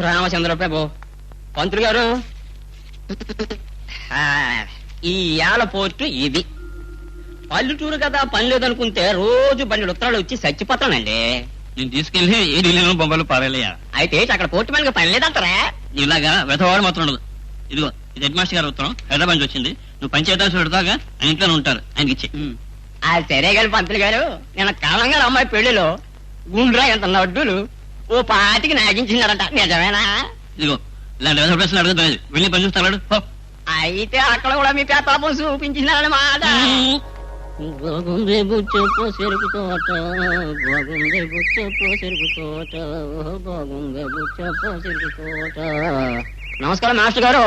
రామచంద్ర ప్రభు. పంతులు గారు, ఈ ఏల పోర్టు ఇది. పల్లెటూరు కదా, పని లేదనుకుంటే రోజు బండి ఉత్తరాలు వచ్చి చచ్చిపోతానండి. నేను తీసుకెళ్లి ఏ ఢిల్లీలో బొమ్మలు పారేలయ్యా. అయితే అక్కడ పోర్టు మనకి పని లేదంటారా? ఇలాగా వెతవాడు మాత్రం ఉండదు. ఇదిగో ఇది హెడ్ మాస్టర్ గారు ఉత్తరం, హైదరాబాద్ నుంచి వచ్చింది. నువ్వు పంచాయతీ పెడతాగా, ఆయన ఇంట్లోనే ఉంటారు, ఆయనకి ఇచ్చే. అది సరే గారు పంతులు గారు, నేను కాలంగా అమ్మాయి పెళ్లిలో గుండ్రా ఎంత నడ్డులు ఓ పాటికి నాగించినారంట, నిజమేనా? ఇదిగో ఇలాంటి వెధ ప్రశ్నలు అడగదు, వెళ్ళి పని చూస్తాడు. అయితే అక్కడ కూడా మీ పేతాపం చూపించినారన్నమాట. నమస్కారం మాస్టర్ గారు,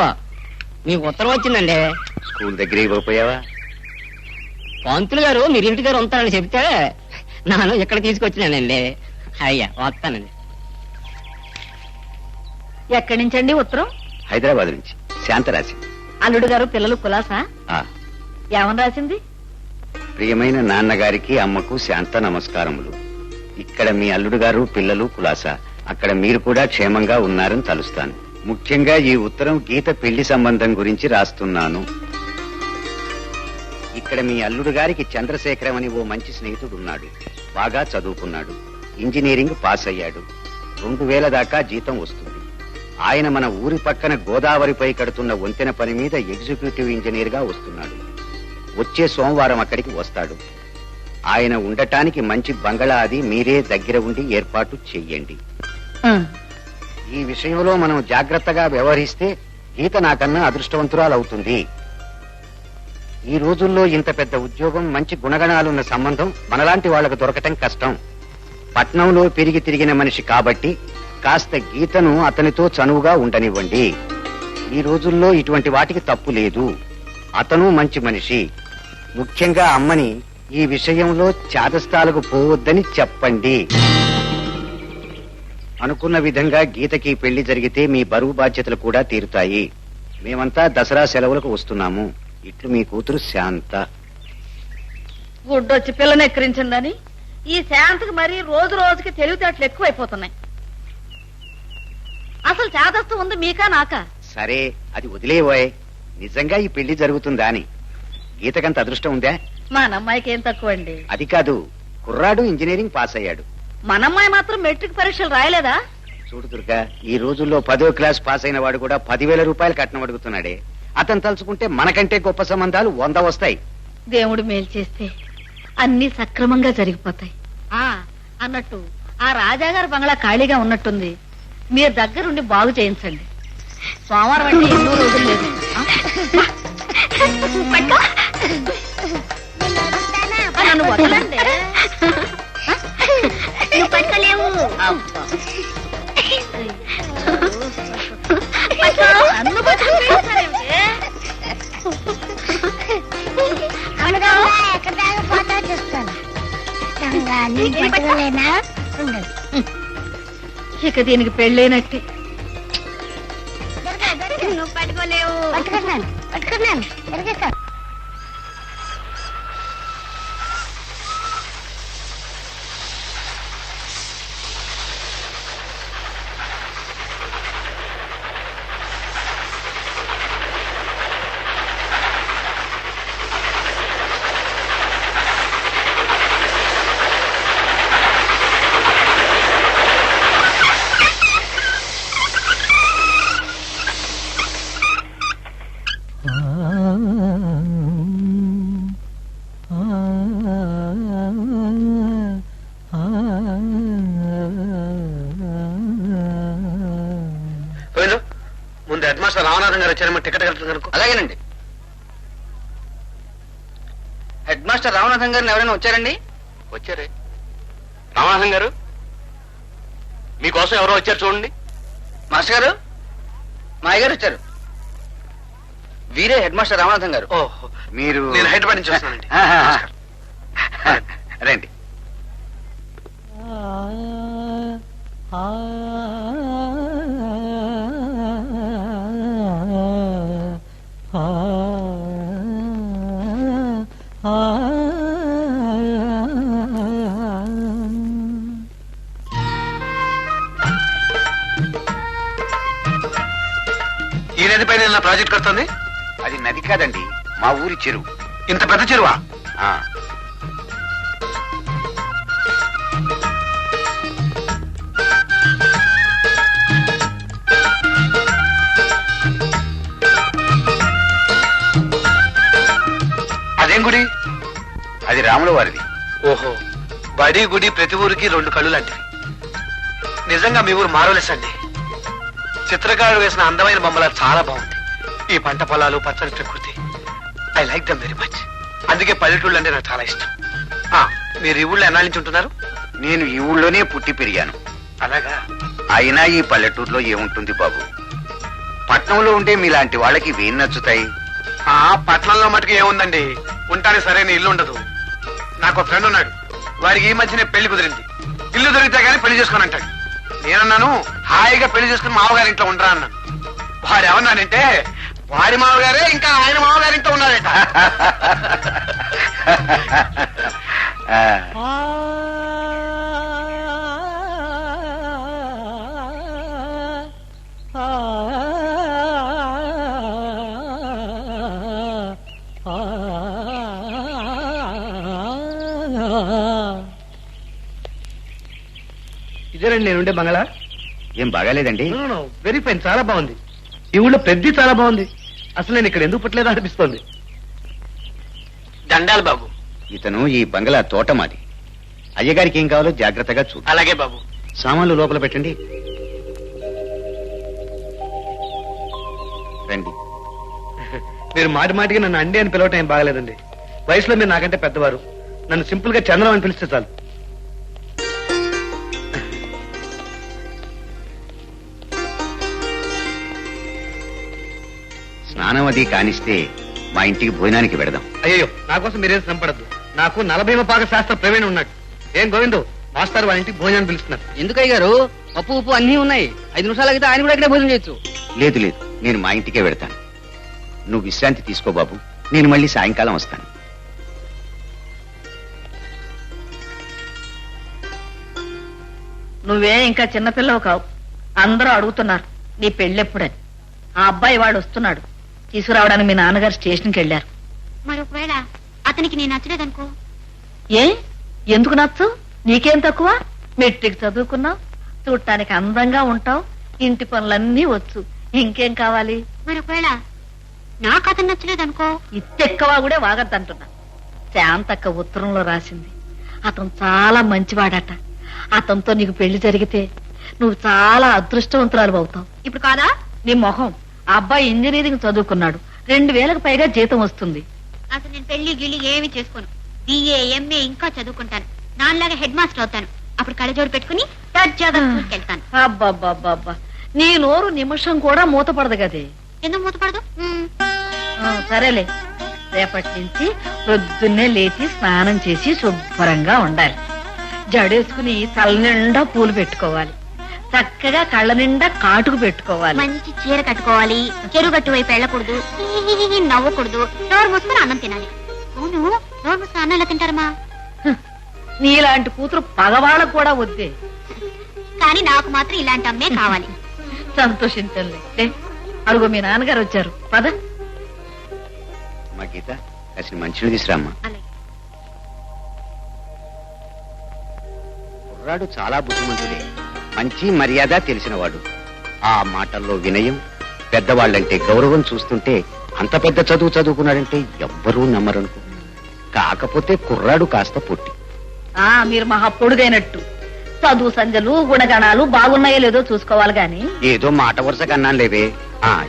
మీకు ఉత్తరం వచ్చిందండి. స్కూల్ దగ్గర ఇవ్వకపోయావా? పంతులు గారు మీరు ఇంటి దగ్గర ఉంటారని చెప్తే నాను ఇక్కడ తీసుకొచ్చినానండి. అయ్యా వస్తానండి. ఎక్కడి నుంచండి ఉత్తరం? హైదరాబాద్ నుంచి. శాంత రాసింది. అల్లుడు గారు పిల్లలు కులాసా? ఏమని రాసింది? ప్రియమైన నాన్నగారికి అమ్మకు శాంత నమస్కారములు. ఇక్కడ మీ అల్లుడు గారు పిల్లలు కులాసా, అక్కడ మీరు కూడా క్షేమంగా ఉన్నారని తలుస్తాను. ముఖ్యంగా ఈ ఉత్తరం గీత పెళ్లి సంబంధం గురించి రాస్తున్నాను. ఇక్కడ మీ అల్లుడు గారికి చంద్రశేఖరం అని ఓ మంచి స్నేహితుడు ఉన్నాడు. బాగా చదువుకున్నాడు, ఇంజనీరింగ్ పాస్ అయ్యాడు. 2000 దాకా జీతం వస్తుంది. ఆయన మన ఊరి పక్కన గోదావరిపై కడుతున్న వంతెన పని మీద ఎగ్జిక్యూటివ్ ఇంజనీర్ గా వస్తున్నాడు. వచ్చే సోమవారం అక్కడికి వస్తాడు. ఆయన ఉండటానికి మంచి బంగళా అది మీరే దగ్గర ఉండి ఏర్పాటు చెయ్యండి. ఈ విషయంలో మనం జాగ్రత్తగా వ్యవహరిస్తే గీత నాకన్నా అదృష్టవంతురాలవుతుంది. ఈ రోజుల్లో ఇంత పెద్ద ఉద్యోగం, మంచి గుణగణాలున్న సంబంధం మనలాంటి వాళ్లకు దొరకటం కష్టం. పట్నంలో పెరిగి తిరిగిన మనిషి కాబట్టి కాస్త గీతను అతనితో చనువుగా ఉండనివ్వండి. ఈ రోజుల్లో ఇటువంటి వాటికి తప్పు లేదు. అతను మంచి మనిషి. ముఖ్యంగా అమ్మని ఈ విషయంలో చాదస్తాలకు పోవద్దని చెప్పండి. అనుకున్న విధంగా గీతకి పెళ్లి జరిగితే మీ బరువు బాధ్యతలు కూడా తీరుతాయి. మేమంతా దసరా సెలవులకు వస్తున్నాము. ఇట్లు మీ కూతురు శాంత. గుడ్డొచ్చి పిల్లని ఎక్కిరించిందని ఈ శాంతకి మరీ రోజు రోజుకి తెలివితేటలు ఎక్కువైపోతున్నాయి. అసలు చాదస్తు ఉంది మీకా నాకా? సరే అది వదిలేవోయ్. నిజంగా ఈ పెళ్లి జరుగుతుందా అని. గీతకంత అదృష్టం ఉందా? మనమ్మాయికి ఏం తక్కువ అండి. అది కాదు, కుర్రాడు ఇంజనీరింగ్ పాస్ అయ్యాడు. మనమ్మాయి మాత్రం మెట్రిక్ పరీక్షలు రాయలేదా? చూడు దుర్గా, ఈ రోజుల్లో 10వ క్లాస్ పాస్ అయిన వాడు కూడా 10,000 రూపాయలు కట్నం అడుగుతున్నాడే. అతను తలుచుకుంటే మనకంటే గొప్ప సంబంధాలు 100 వస్తాయి. దేవుడు మేలు చేస్తే అన్ని సక్రమంగా జరిగిపోతాయి. అన్నట్టు ఆ రాజాగారి బంగ్లా ఖాళీగా ఉన్నట్టుంది, మీరు దగ్గరుండి బాగు చేయించండి. సోమవారం అంటే ఎన్నో రోజులు లేదు. నన్ను వదలండి. నన్ను ఇక దీనికి పెళ్ళైనట్టే. నువ్వు పట్టుకోలేవు. పట్టుకున్నాను పట్టుకున్నాను. ముందు హెడ్ మాస్టర్ రామనాథం గారు వచ్చారమ్మా, టికెట్ కనుక్కో. అలాగేనండి. హెడ్ మాస్టర్ రామనాథం గారిని ఎవరైనా వచ్చారండి? వచ్చారే. రామనాథం గారు మీకోసం ఎవరో వచ్చారు చూడండి. మాస్టర్ గారు, మా అయ్యగారు వచ్చారు. వీరే హెడ్ మాస్టర్ రామనాథం గారు. ఓహో, మీరు? నేను హైదరాబాద్ నుంచి వస్తున్నానండి. రండి. ప్రాజెక్ట్ కడుతుంది? అది నది కాదండి, మా ఊరి చెరువు. ఇంత పెద్ద చెరువా? ఆ, అదేం గుడి? అది రాముల వారిది. ఓహో, బడి గుడి ప్రతి ఊరికి 2 కళ్ళు లాంటివి. నిజంగా మీ ఊరు మారవలెస్ అండి. చిత్రకారుడు వేసిన అందమైన బొమ్మల చాలా బాగుంది. ఈ పంట పొలాలు, పచ్చని ప్రకృతి, I like them very much. అందుకే పల్లెటూళ్ళు అంటే నాకు చాలా ఇష్టం. మీరు ఈ ఊళ్ళో ఎన్నాళ్ళ నుంచి ఉంటున్నారు? నేను ఈ ఊళ్ళోనే పుట్టి పెరిగాను. అలాగా? అయినా ఈ పల్లెటూరులో ఏముంటుంది బాబు? పట్నంలో ఉంటే మీలాంటి వాళ్ళకి ఇవేం నచ్చుతాయి? పట్నంలో మటుకు ఏముందండి, ఉంటానికి సరైన ఇల్లు ఉండదు. నాకు ఫ్రెండ్ ఉన్నాడు, వారికి ఈ మధ్యనే పెళ్లి కుదిరింది. ఇల్లు దొరికితే గానీ పెళ్లి చేసుకుని అంటాడు. నేనన్నాను, హాయిగా పెళ్లి చేసుకుని మామగారి ఇంట్లో ఉండరా అన్నాను. వాడు ఏమన్నానంటే, వాడి మామగారే ఇంకా ఆయన మామగారి ఇంట్లో ఉన్నారట. ఇదేనండి నేనుండే బంగళా. ఏం బాగాలేదండి? వెరీ ఫైన్, చాలా బాగుంది. ఈ ఊళ్ళో పెద్ద చాలా బాగుంది. అసలు నేను ఇక్కడ ఎందుకు పుట్టలేదా అనిపిస్తోంది. దండాలు బాబు. ఇతను ఈ బంగళా తోటమాది. అయ్యగారికి ఏం కావాలో జాగ్రత్తగా చూడు. అలాగే బాబు. సామాన్లు లోపల పెట్టండి. రండి. మీరు మాటి మాటికి నన్ను అండి అని పిలవటం ఏం బాగలేదండి. వయసులో మీరు నాకంటే పెద్దవారు. నన్ను సింపుల్ గా చంద్రం అని పిలిస్తే చాలు. స్నానం అది కానిస్తే మా ఇంటికి భోజనానికి పెడదాం. అయ్యో, నా కోసం మీరేం శ్రమపడద్దు. నాకు 40వ పాక శాస్త్ర ప్రవీణ ఉన్నాడు. ఏం గోవిందు, మాస్టర్ వాళ్ళ ఇంటికి భోజనాన్ని పిలుస్తున్నారు. ఎందుకయ్య గారు? పప్పు ఉప్పు అన్నీ ఉన్నాయి. 5 నిమిషాలు అయితే ఆయన కూడా ఇక్కడే భోజనం చేయొచ్చు. లేదు లేదు, నేను మా ఇంటికే వెడతాను. నువ్వు విశ్రాంతి తీసుకో బాబు, నేను మళ్ళీ సాయంకాలం వస్తాను. నువ్వే ఇంకా చిన్నపిల్లవు కావు. అందరూ అడుగుతున్నారు నీ పెళ్ళెప్పుడని. ఆ అబ్బాయి వాడు వస్తున్నాడు. తీసుకురావడానికి మీ నాన్నగారు స్టేషన్కి వెళ్ళారు. మరి ఒకవేళ అతనికి నేను నచ్చలేదనుకో? ఏ, ఎందుకు నచ్చు? నీకేం తక్కువ? మెట్రిక్ చదువుకున్నావు, చూడటానికి అందంగా ఉంటావు, ఇంటి పనులన్నీ వచ్చు, ఇంకేం కావాలి? మరి ఒకవేళ నాకు అతను నచ్చలేదనుకో? ఇత్తెక్కవా కూడా వాగద్దంటున్నా. శాంతక్క ఉత్తరంలో రాసింది. అతను చాలా మంచివాడట. అతనితో నీకు పెళ్లి జరిగితే నువ్వు చాలా అదృష్టవంతురాలు అవుతావు. ఇప్పుడు కాదా? నీ మొహం. ఆ అబ్బాయి ఇంజనీరింగ్ చదువుకున్నాడు. 2000కు పైగా జీతం వస్తుంది. అసలు నేను పెళ్లి గిళ్ళి ఏమి చేసుకోను. BA MA ఇంకా చదువుకుంటాను. నాన్నలాగా హెడ్ మాస్టర్ అవుతాను. అప్పుడు కళ్ళజోడు పెట్టుకుని వెళ్తాను. అబ్బాబ్బాబ్బా, నీ నోరు నిమిషం కూడా మూతపడదు కదే. ఎందుకు మూతపడదు? సరేలే, రేపటి నుంచి పొద్దున్నే లేచి స్నానం చేసి శుభ్రంగా ఉండాలి. జడేసుకుని తల నిండా పూలు పెట్టుకోవాలి. చక్కగా కళ్ళ నిండా కాటుకు పెట్టుకోవాలి. మంచి చీర కట్టుకోవాలి. చెరుగట్టు వైపు వెళ్ళకూడదు. నవ్వకూడదు. నోరు మూసుకుని అన్నం తినాలి. అవును, నోరు మూసుకుని అన్నం ఎలా తింటారమ్మా? నీలాంటి కూతురు పగవాళ్ళకు కూడా వద్దే. కానీ నాకు మాత్రం ఇలాంటి అమ్మే కావాలి. సంతోషించండి. అడుగు, మీ నాన్నగారు వచ్చారు. పద. మా గీత, కాసిన మంచిని తీసురామ్మా. కుర్రాడు చాలా బుద్ధిమంతుడే, మంచి మర్యాద తెలిసినవాడు. ఆ మాటల్లో వినయం, పెద్దవాళ్ళంటే గౌరవం చూస్తుంటే అంత పెద్ద చదువు చదువుకున్నాడంటే ఎవ్వరూ నమ్మరనుకో. కాకపోతే కుర్రాడు కాస్త పొట్టి. మీరు మహా పొడుగైనట్టు. చదువు సంజలు గుణగణాలు బాగున్నాయో లేదో చూసుకోవాలి గాని. ఏదో మాట వరుసగా అన్నాను లేవే.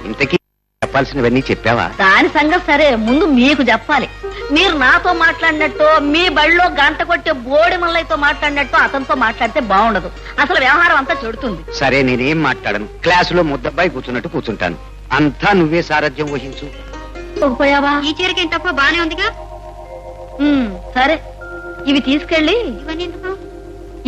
ఇంతకీ చెప్పాల్సినవన్నీ చెప్పావా? దాని సంగతి సరే, ముందు మీకు చెప్పాలి. మీరు నాతో మాట్లాడినట్టు, మీ బళ్ళో గంట కొట్టే బోడి మల్లయ్యతో మాట్లాడినట్టు అతనితో మాట్లాడితే బాగుండదు. అసలు వ్యవహారం అంతా చెడుతుంది. సరే, నేనేం మాట్లాడను. క్లాసులో ముద్దబ్బాయి కూర్చున్నట్టు కూర్చుంటాను. అంతా నువ్వే సారథ్యం వహించు. పోయావా? ఈ చీరకేం తప్ప బానే ఉందిగా. సరే, ఇవి తీసుకెళ్ళి. ఇవన్నీ ఎందుకు?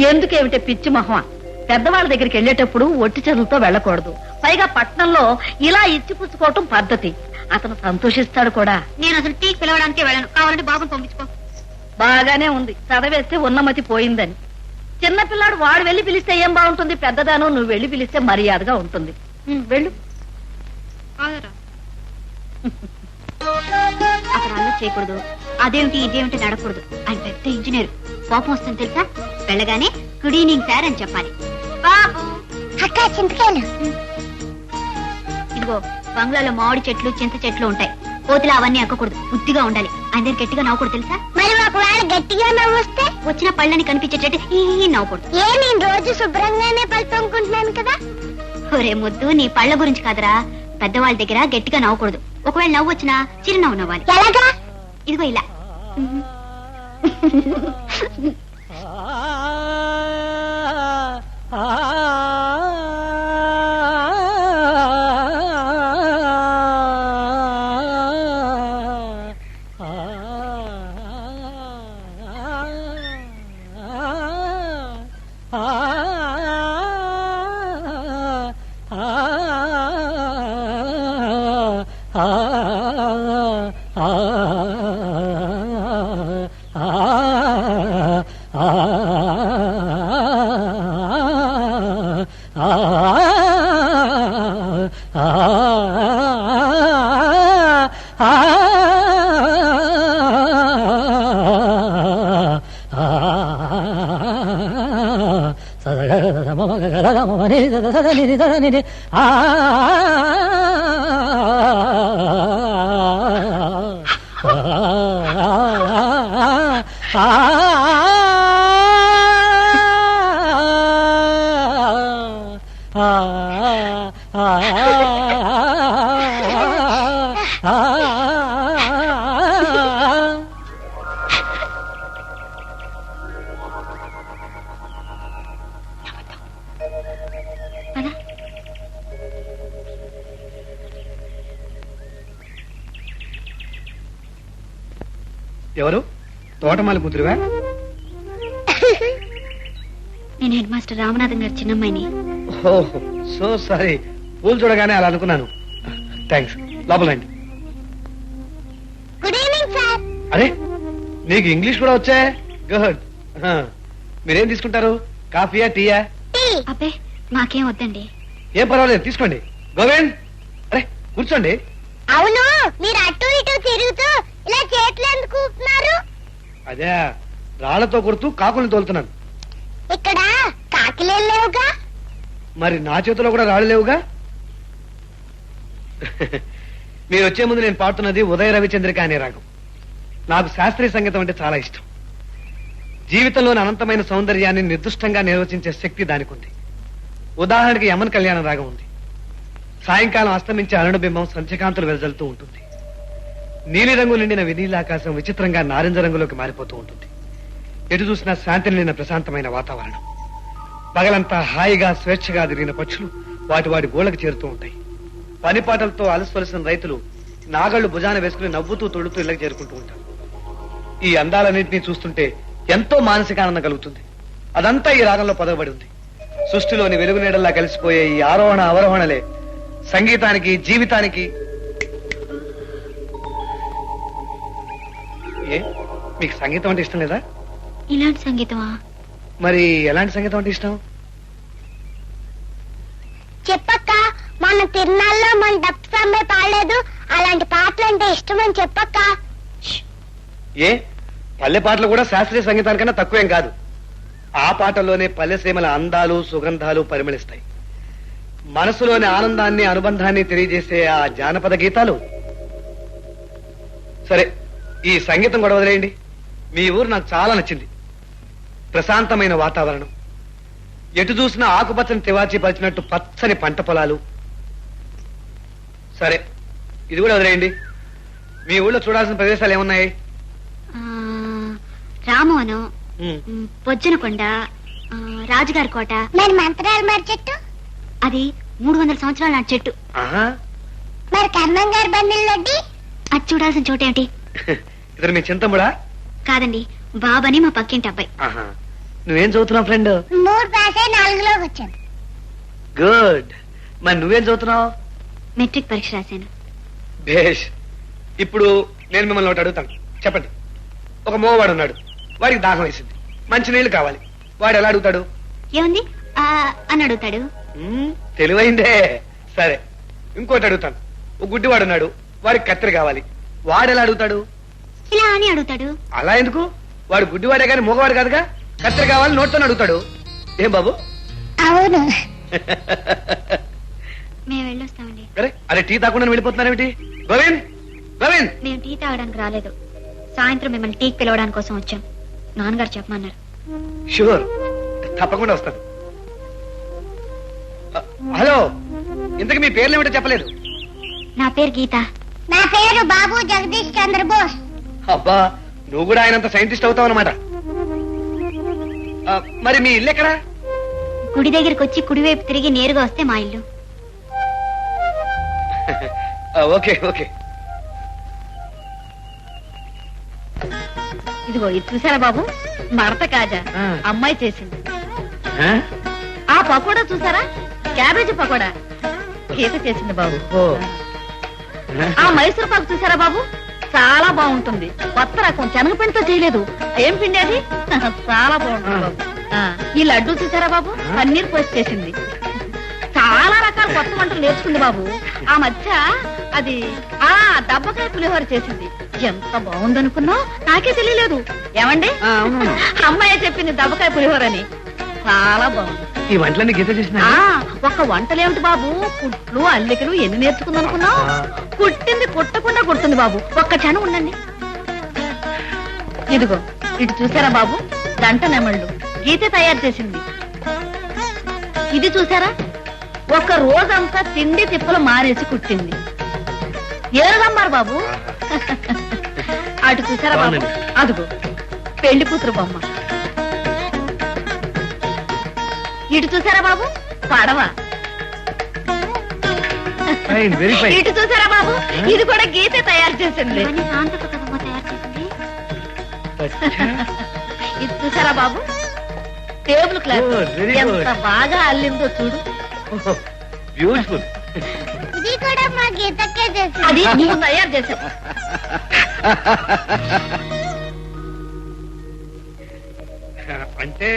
ఎందుకేమిటే పిచ్చి మొహమా? పెద్దవాళ్ళ దగ్గరికి వెళ్ళేటప్పుడు ఒట్టి చదువుతో వెళ్ళకూడదు. పైగా పట్నంలో ఇలా ఇచ్చి పుచ్చుకోవటం పద్ధతి. అతను సంతోషిస్తాడు కూడా. నేను అసలు టీకి పిలవడానికే వెళ్ళను. కావాలంటే బాబుని పంపించుకో. బాగానే ఉంది, చదివేస్తే ఉన్నమతి పోయిందని. చిన్నపిల్లాడు వాడు వెళ్ళి పిలిస్తే ఏం బాగుంటుంది? పెద్దదాను నువ్వు వెళ్ళి పిలిస్తే మర్యాదగా ఉంటుంది. వెళ్ళు. చేయకూడదు, అదేమిటి ఇదేమిటి నడకూడదు. ఆయన పెద్ద ఇంజనీర్, కోపం వస్తుంది తెలుసా. వెళ్ళగానే గుడ్ ఈవినింగ్ సార్ అని చెప్పాలి. బాబు అక్క చింతకాయలు. ఇదిగో బంగ్లాలో మామిడి చెట్లు చింత చెట్లు ఉంటాయి, కోతులు అవన్నీ అక్కకూడదు, బుద్ధిగా ఉండాలి. ఆయన దగ్గర గట్టిగా నవ్వకూడదు తెలుసా. మరి ఒకవేళ గట్టిగా నవ్వొస్తే? వచ్చిన పళ్ళని కనిపించేటట్టు ఈ నవ్వకూడదు. నేను రోజు శుభ్రంగానే పళ్ళు తోముకుంటున్నాను కదా. ఒరే ముద్దు, నీ పళ్ళ గురించి కాదురా, పెద్దవాళ్ళ దగ్గర గట్టిగా నవ్వకూడదు. ఒకవేళ నవ్వు వచ్చినా చిరునవ్వు నవ్వాలి. ఎలాగా? ఇదిగో ఇలా. ఎవరు? తోటమాలి కూతురువా? నేను హెడ్ మాస్టర్ రామనాథం గారి చిన్నమ్మాయిని. ఓహ్, సో సారీ, పూలు చూడగానే అలా అనుకున్నాను. థ్యాంక్స్, లోపలండి. Good evening sir. అరే, నీకు ఇంగ్లీష్ కూడా వచ్చా? గుడ్. మీరేం తీసుకుంటారు? కాఫీయా, టీయా? అబ్బే మాకేం వద్దండి. ఏం పర్వాలేదు, తీసుకోండి. గోవింద్, అరే కూర్చోండి. అవును, మీరు అటు ఇటు తిరుగుతూ ఇలా చేతులు ఎందుకు ఊపుతున్నారు? అదే, రాళ్లతో కొడుతూ కాకుల్ని తోలుతున్నాను. ఇక్కడ కాకిలే లేవుగా. మరి నా చేతిలో కూడా రాళ్ళు లేవుగా. మీరు వచ్చే ముందు నేను పాడుతున్నది ఉదయ రవిచంద్రిక అనే రాగం. నాకు శాస్త్రీయ సంగీతం అంటే చాలా ఇష్టం. జీవితంలోని అనంతమైన సౌందర్యాన్ని నిర్దిష్టంగా నిర్వచించే శక్తి దానికి ఉంది. ఉదాహరణకి యమన్ కళ్యాణ రాగం ఉంది. సాయంకాలం అస్తమించే అరుణబింబం సంధ్యకాంతులు వెదజల్లుతూ ఉంటుంది. నీలిరంగు నిండిన వినీలాకాశం విచిత్రంగా నారింజ రంగులోకి మారిపోతూ ఉంటుంది. ఎటు చూసినా శాంతి నిండిన ప్రశాంతమైన వాతావరణం. పగలంతా హాయిగా స్వేచ్ఛగా తిరిగిన పక్షులు వాటి వాటి గోళ్లకు చేరుతూ ఉంటాయి. పనిపాటలతో అలసివలసిన రైతులు నాగళ్లు భుజాన వేసుకుని నవ్వుతూ తొడుతూ ఇళ్లకు చేరుకుంటూ ఉంటారు. ఈ అందాలన్నింటినీ చూస్తుంటే ఎంతో మానసిక ఆనందం కలుగుతుంది. అదంతా ఈ రాగంలో పొదగబడి ఉంది. సృష్టిలోని వెలుగు నీడల్లా కలిసిపోయే ఈ ఆరోహణ అవరోహణలే సంగీతానికి, జీవితానికి. ఏ, మీకు సంగీతం అంటే ఇష్టం లేదా? ఇలాంటి సంగీతమా? మరి ఎలాంటి సంగీతం అంటే ఇష్టం? చెప్పక్క, మన తిరునాళ్ళలో మన డప్పు సమ్మె పాడలేదు, అలాంటి పాటలు అంటే ఇష్టమని చెప్పక్క. ఏ, పల్లె పాటలు కూడా శాస్త్రీయ సంగీతానికన్నా తక్కువేం కాదు. ఆ పాటల్లోనే పల్లె సీమల అందాలు, సుగంధాలు పరిమళిస్తాయి. మనసులోని ఆనందాన్ని, అనుబంధాన్ని తెలియజేసే ఆ జానపద గీతాలు. సరే, ఈ సంగీతం కూడా వదిలేయండి. మీ ఊరు నాకు చాలా నచ్చింది. ప్రశాంతమైన వాతావరణం, ఎటు చూసినా ఆకుపచ్చని తివాచీ పరిచినట్టు పచ్చని పంట పొలాలు. సరే, ఇది కూడా వదిలేయండి. మీ ఊళ్ళో చూడాల్సిన ప్రదేశాలు ఏమున్నాయి? రామవనం, పొజ్జనకొండ, రాజుగారి కోట. మరి మంత్రాల మరి చెట్టు? అది 300 సంవత్సరాల నాటి చెట్టు. మరి కర్ణం గారి బండిల్లోటి? అది చూడాల్సిన చోటేమిటి? ఇతను మీ చింతముడా? కాదండి, బాబని మా పక్కింటి అబ్బాయి. నువ్వేం చదువుతున్నావు ఫ్రెండ్? 3 పాస్ అయి 4లోకి వచ్చాను. గుడ్. మరి నువ్వేం చదువుతున్నావు? మెట్రిక్ పరీక్ష రాశాను. భేష్. ఇప్పుడు నేను మిమ్మల్ని ఒకటి అడుగుతాను, చెప్పండి. ఒక మోవాడు ఉన్నాడు, వాడికి దాహం వేసింది, మంచి నీళ్లు కావాలి. వాడు ఎలా అడుగుతాడు? ఏముంది అని అడుగుతాడు. తెలివైందే. సరే, ఇంకోటి అడుగుతాను. ఒక గుడ్డివాడు ఉన్నాడు, వాడికి కత్తెర కావాలి. వాడు ఎలా అడుగుతాడు? ఇలా అని అడుగుతాడు. అలా ఎందుకు? వాడు గుడ్డివాడే కానీ మూగవాడు కాదుగా. కత్తెర కావాలి నోట్తో అడుగుతాడు. ఏం బాబు? అవును. మేము వెళ్ళొస్తామండి. అరే టీ తాకుండా వెళ్ళిపోతున్నారేమిటి? గోవింద్ గోవింద్, మేము టీ తాగడానికి రాలేదు. సాయంత్రం మిమ్మల్ని టీకి పిలవడానికి కోసం వచ్చాం. నాన్నగారు చెప్పమన్నారు. షూర్, తప్పకుండా వస్తాను. హలో, ఇంతకు మీ పేర్లు ఏమిటో చెప్పలేదు. నా పేరు గీత. నా పేరు బాబు జగదీష్ చంద్ర బోస్. అబ్బా, నువ్వు కూడా ఆయనంత సైంటిస్ట్ అవుతావు అనమాట. మరి మీ ఇల్లు ఎక్కడా? గుడి దగ్గరికి వచ్చి కుడివైపు తిరిగి నేరుగా వస్తే మా ఇల్లు. Okay okay. ఇదిగో ఇది చూసారా బాబు, మడత కాజా అమ్మాయి చేసింది. ఆ పకోడా చూసారా, క్యాబేజీ పకోడా గీత చేసింది బాబు. ఆ మైసూర్ పాకు చూసారా బాబు, చాలా బాగుంటుంది. కొత్త రకం శనగపిండితో చేయలేదు. ఏం పిండి అది, చాలా బాగుంటుంది బాబు. ఈ లడ్డు చూసారా బాబు, పన్నీర్ పోసి చేసింది. చాలా రకాల కొత్త వంటలు నేర్చుకుంది బాబు. ఆ మధ్య అది దబ్బకాయ పులిహోర చేసింది. ఎంత బాగుందనుకున్నావు, నాకే తెలియలేదు. ఏమండి, అమ్మాయి చెప్పింది దబ్బకాయ పులిహోర అని. చాలా బాగుంది. ఈ వంటలన్నీ గీత చేసిన ఒక్క వంటలేమిటి బాబు, కుట్లు అల్లికలు ఎన్ని నేర్చుకుందనుకున్నావు. కుట్టింది కుట్టకుండా కుడుతుంది బాబు. ఒక్క క్షణం ఉండండి. ఇదిగో ఇటు చూసారా బాబు, దంట నెమళ్ళు గీత తయారు చేసింది. ఇది చూసారా, ఒక రోజంతా తిండి తిప్పలు మానేసి కుట్టింది. ఏరుగమ్మారు బాబు. అటు చూసారా బాబు, అదిగో పెళ్లి కూతురు బొమ్మ. ఇటు చూసారా బాబు, పడవ. ఇటు చూసారా బాబు, ఇది కూడా గీత తయారు చేసింది. ఇది చూసారా బాబు, టేబుల్ క్లాత్ ఎంత బాగా అల్లిందో చూడు. బ్యూటిఫుల్. ఇది కూడా మా గీతకే చేసింది. అది నువ్వు తయారు చేసావు. అంటే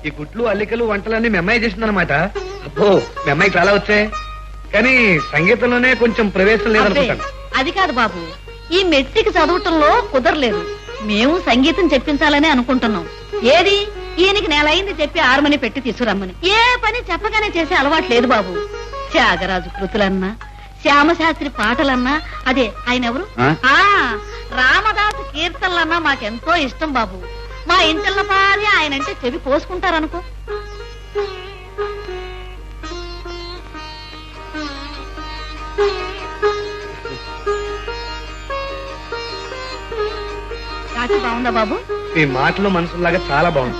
ఈ గుట్లు అల్లికలు వంటలన్నీ మీ అమ్మాయి చేసిందనమాట. అబ్బో, మీ అమ్మాయికి చాలా వచ్చాయి, కానీ సంగీతంలోనే కొంచెం ప్రవేశం లేదనుకుంటాను. అది కాదు బాబు, ఈ మెట్రిక్ చదవటంలో కుదరలేదు. మేము సంగీతం చెప్పించాలని అనుకుంటున్నాం. ఏది, ఈయనకి నెలయింది చెప్పి హార్మోని పెట్టి తీసుకురమ్మని. ఏ పని చెప్పగానే చేసే అలవాటు లేదు బాబు. త్యాగరాజు కృతులన్నా, శ్యామశాస్త్రి పాటలన్నా, అదే ఆయన ఎవరు, రామదాసు కీర్తనలన్నా మాకెంతో ఇష్టం బాబు. మా ఇంటిల్ల పాది ఆయనంటే చెవి కోసుకుంటారనుకో. రాసి బాగుందా బాబు? మీ మాటలు మనసులాగా చాలా బాగుంది.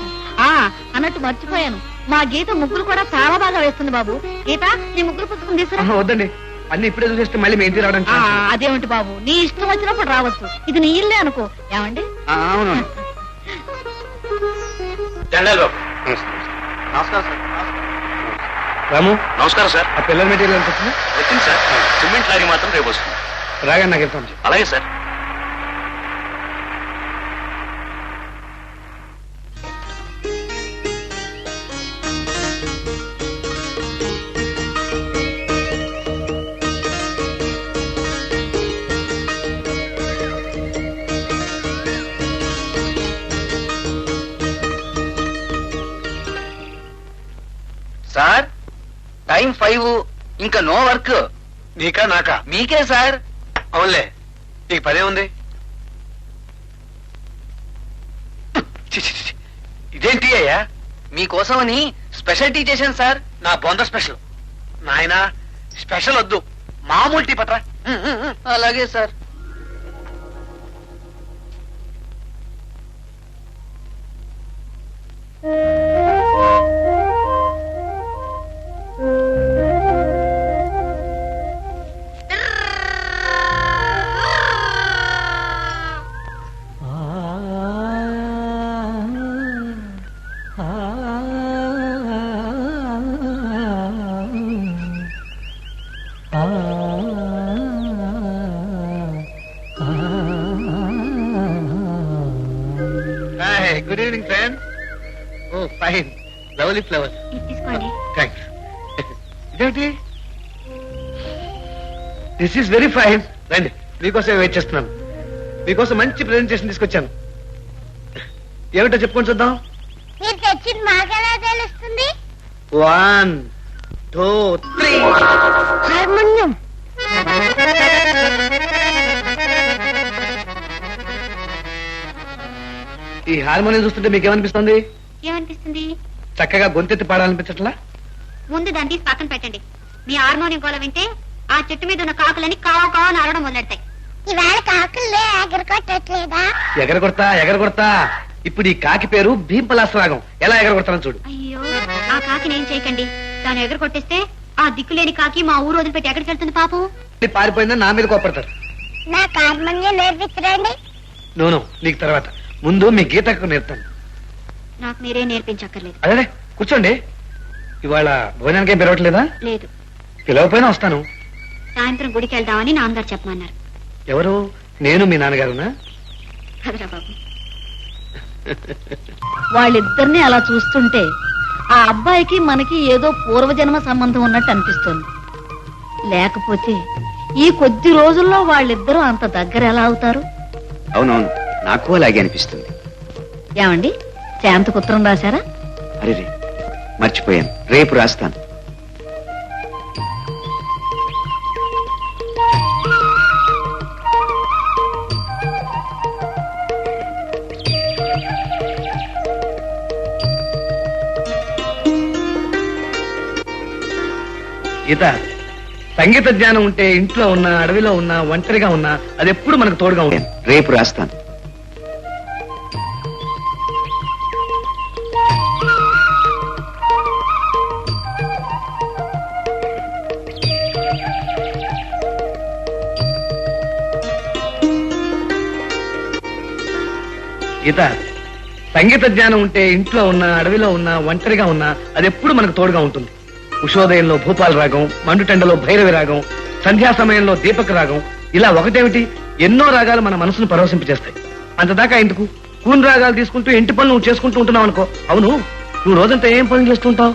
అన్నట్టు మర్చిపోయాను, మా గీత ముగ్గురు కూడా చాలా బాగా వేస్తుంది బాబు. గీత, నీ ముగ్గురు పుస్తకం తీసుకురా. వద్దండి, అన్ని ఇప్పుడే చూసేస్తే మళ్ళీ మీ ఇంటికి రావడానికి. అదేమిటి బాబు, నీ ఇష్టం వచ్చినప్పుడు రావచ్చు. ఇది నీ ఇల్లే అనుకో. ఏమండి? అవును. నమస్కారం సార్. రాము, నమస్కారం సార్. ఆ పిల్లల మెటీరియల్ ఎంత వచ్చింది? వచ్చింది సార్. సిమెంట్ లారీ మాత్రం రేపు వస్తుంది. రాగా నాకు వెళ్తాం. అలాగే సార్. సార్, టైం 5, ఇంకా నో వర్క్. నీకా నాకా? మీకే సార్. అవునులే, నీకు పదే ఉంది. ఇదేంటి అయ్యా? మీకోసమని స్పెషల్ టీ చేశాను సార్. నా బొంద స్పెషల్. నాయనా, స్పెషల్ వద్దు, మామూలు టీ పట్రా. అలాగే sir. Good evening friend. Oh fine, lovely flowers. తీసుకోండి. థ్యాంక్స్. ఇదేంటి? This is very fine. రండి, మీకోసం వెయిట్ చేస్తున్నాను. మీకోసం మంచి ప్రెజెంటేషన్ తీసుకొచ్చాను. ఏమిటో చెప్పుకొని చూద్దాం. మీరు తెచ్చింది మాకెలా తెలుస్తుంది? 1 2 3 హార్మోనియం. ఈ హార్మోనియం చూస్తుంటే మీకేమనిపిస్తుంది? ఏమనిపిస్తుంది? చక్కగా గొంతెత్తి పాడాలనిపించట్లా? ముందు దాన్ని తీసి పక్కన పెట్టండి. మీ హార్మోనియం గోల వింటే ఆ చెట్టు మీద ఉన్న కాకులని కావు కావు అని అరవడం మొదలెడతాయి. ఇవాళ కాకులే ఎగరకొట్టట్లేదా? ఎగరగొడతా. ఇప్పుడు ఈ కాకి పేరు భీంపలాసరాగం. ఎలా ఎగరగొడతానని చూడు. అయ్యో, ఆ కాకిని ఏం చేయకండి. దాన్ని ఎగర కొట్టేస్తే ఆ దిక్కులేని కాకి మా ఊరు వదిలిపెట్టి ఎక్కడికి వెళ్తుంది పాపం? పారిపోయిందని నా మీద కోపడతారు. నాకు హార్మోనియం నేర్పించరండి. నోను, నీకు తర్వాత. ముందు మీ గీతకు నేర్తాను. నాకు మీరే నేర్పించక్కర్లేదు. అదే కూర్చోండి. ఇవాళ భోజనానికి ఏం పిలవట్లేదా? లేదు. పిలవపోయినా వస్తాను. సాయంత్రం గుడికి వెళ్దామని నాన్నగారు చెప్పమన్నారు. ఎవరు? నేను మీ నాన్నగారునా? కదరా బాబు. వాళ్ళిద్దరిని అలా చూస్తుంటే ఆ అబ్బాయికి మనకి ఏదో పూర్వజన్మ సంబంధం ఉన్నట్టు అనిపిస్తోంది. లేకపోతే ఈ కొద్ది రోజుల్లో వాళ్ళిద్దరూ అంత దగ్గర ఎలా అవుతారు? అవునవును, నాకు అలాగే అనిపిస్తుంది. ఏమండి, శాంతకు ఉత్తరం రాశారా? అరే మర్చిపోయాను, రేపు రాస్తాను. గీత, సంగీత జ్ఞానం ఉంటే ఇంట్లో ఉన్నా, అడవిలో ఉన్నా, ఒంటరిగా ఉన్నా అది ఎప్పుడు మనకు తోడుగా ఉంటుంది. రేపు రాస్తాను. గీత, సంగీత జ్ఞానం ఉంటే ఇంట్లో ఉన్నా, అడవిలో ఉన్నా, ఒంటరిగా ఉన్నా అది ఎప్పుడు మనకు తోడుగా ఉంటుంది. ఉషోదయంలో భూపాల రాగం, మండుటెండలో భైరవి రాగం, సంధ్యా సమయంలో దీపక రాగం, ఇలా ఒకటేమిటి ఎన్నో రాగాలు మన మనసును పరవశింపజేస్తాయి. అంతదాకా ఎందుకు కూని రాగాలు తీసుకుంటూ ఇంటి పనులు నువ్వు చేసుకుంటూ ఉంటున్నావు అనుకో. అవును, నువ్వు రోజంతా ఏం పనులు చేస్తుంటావు?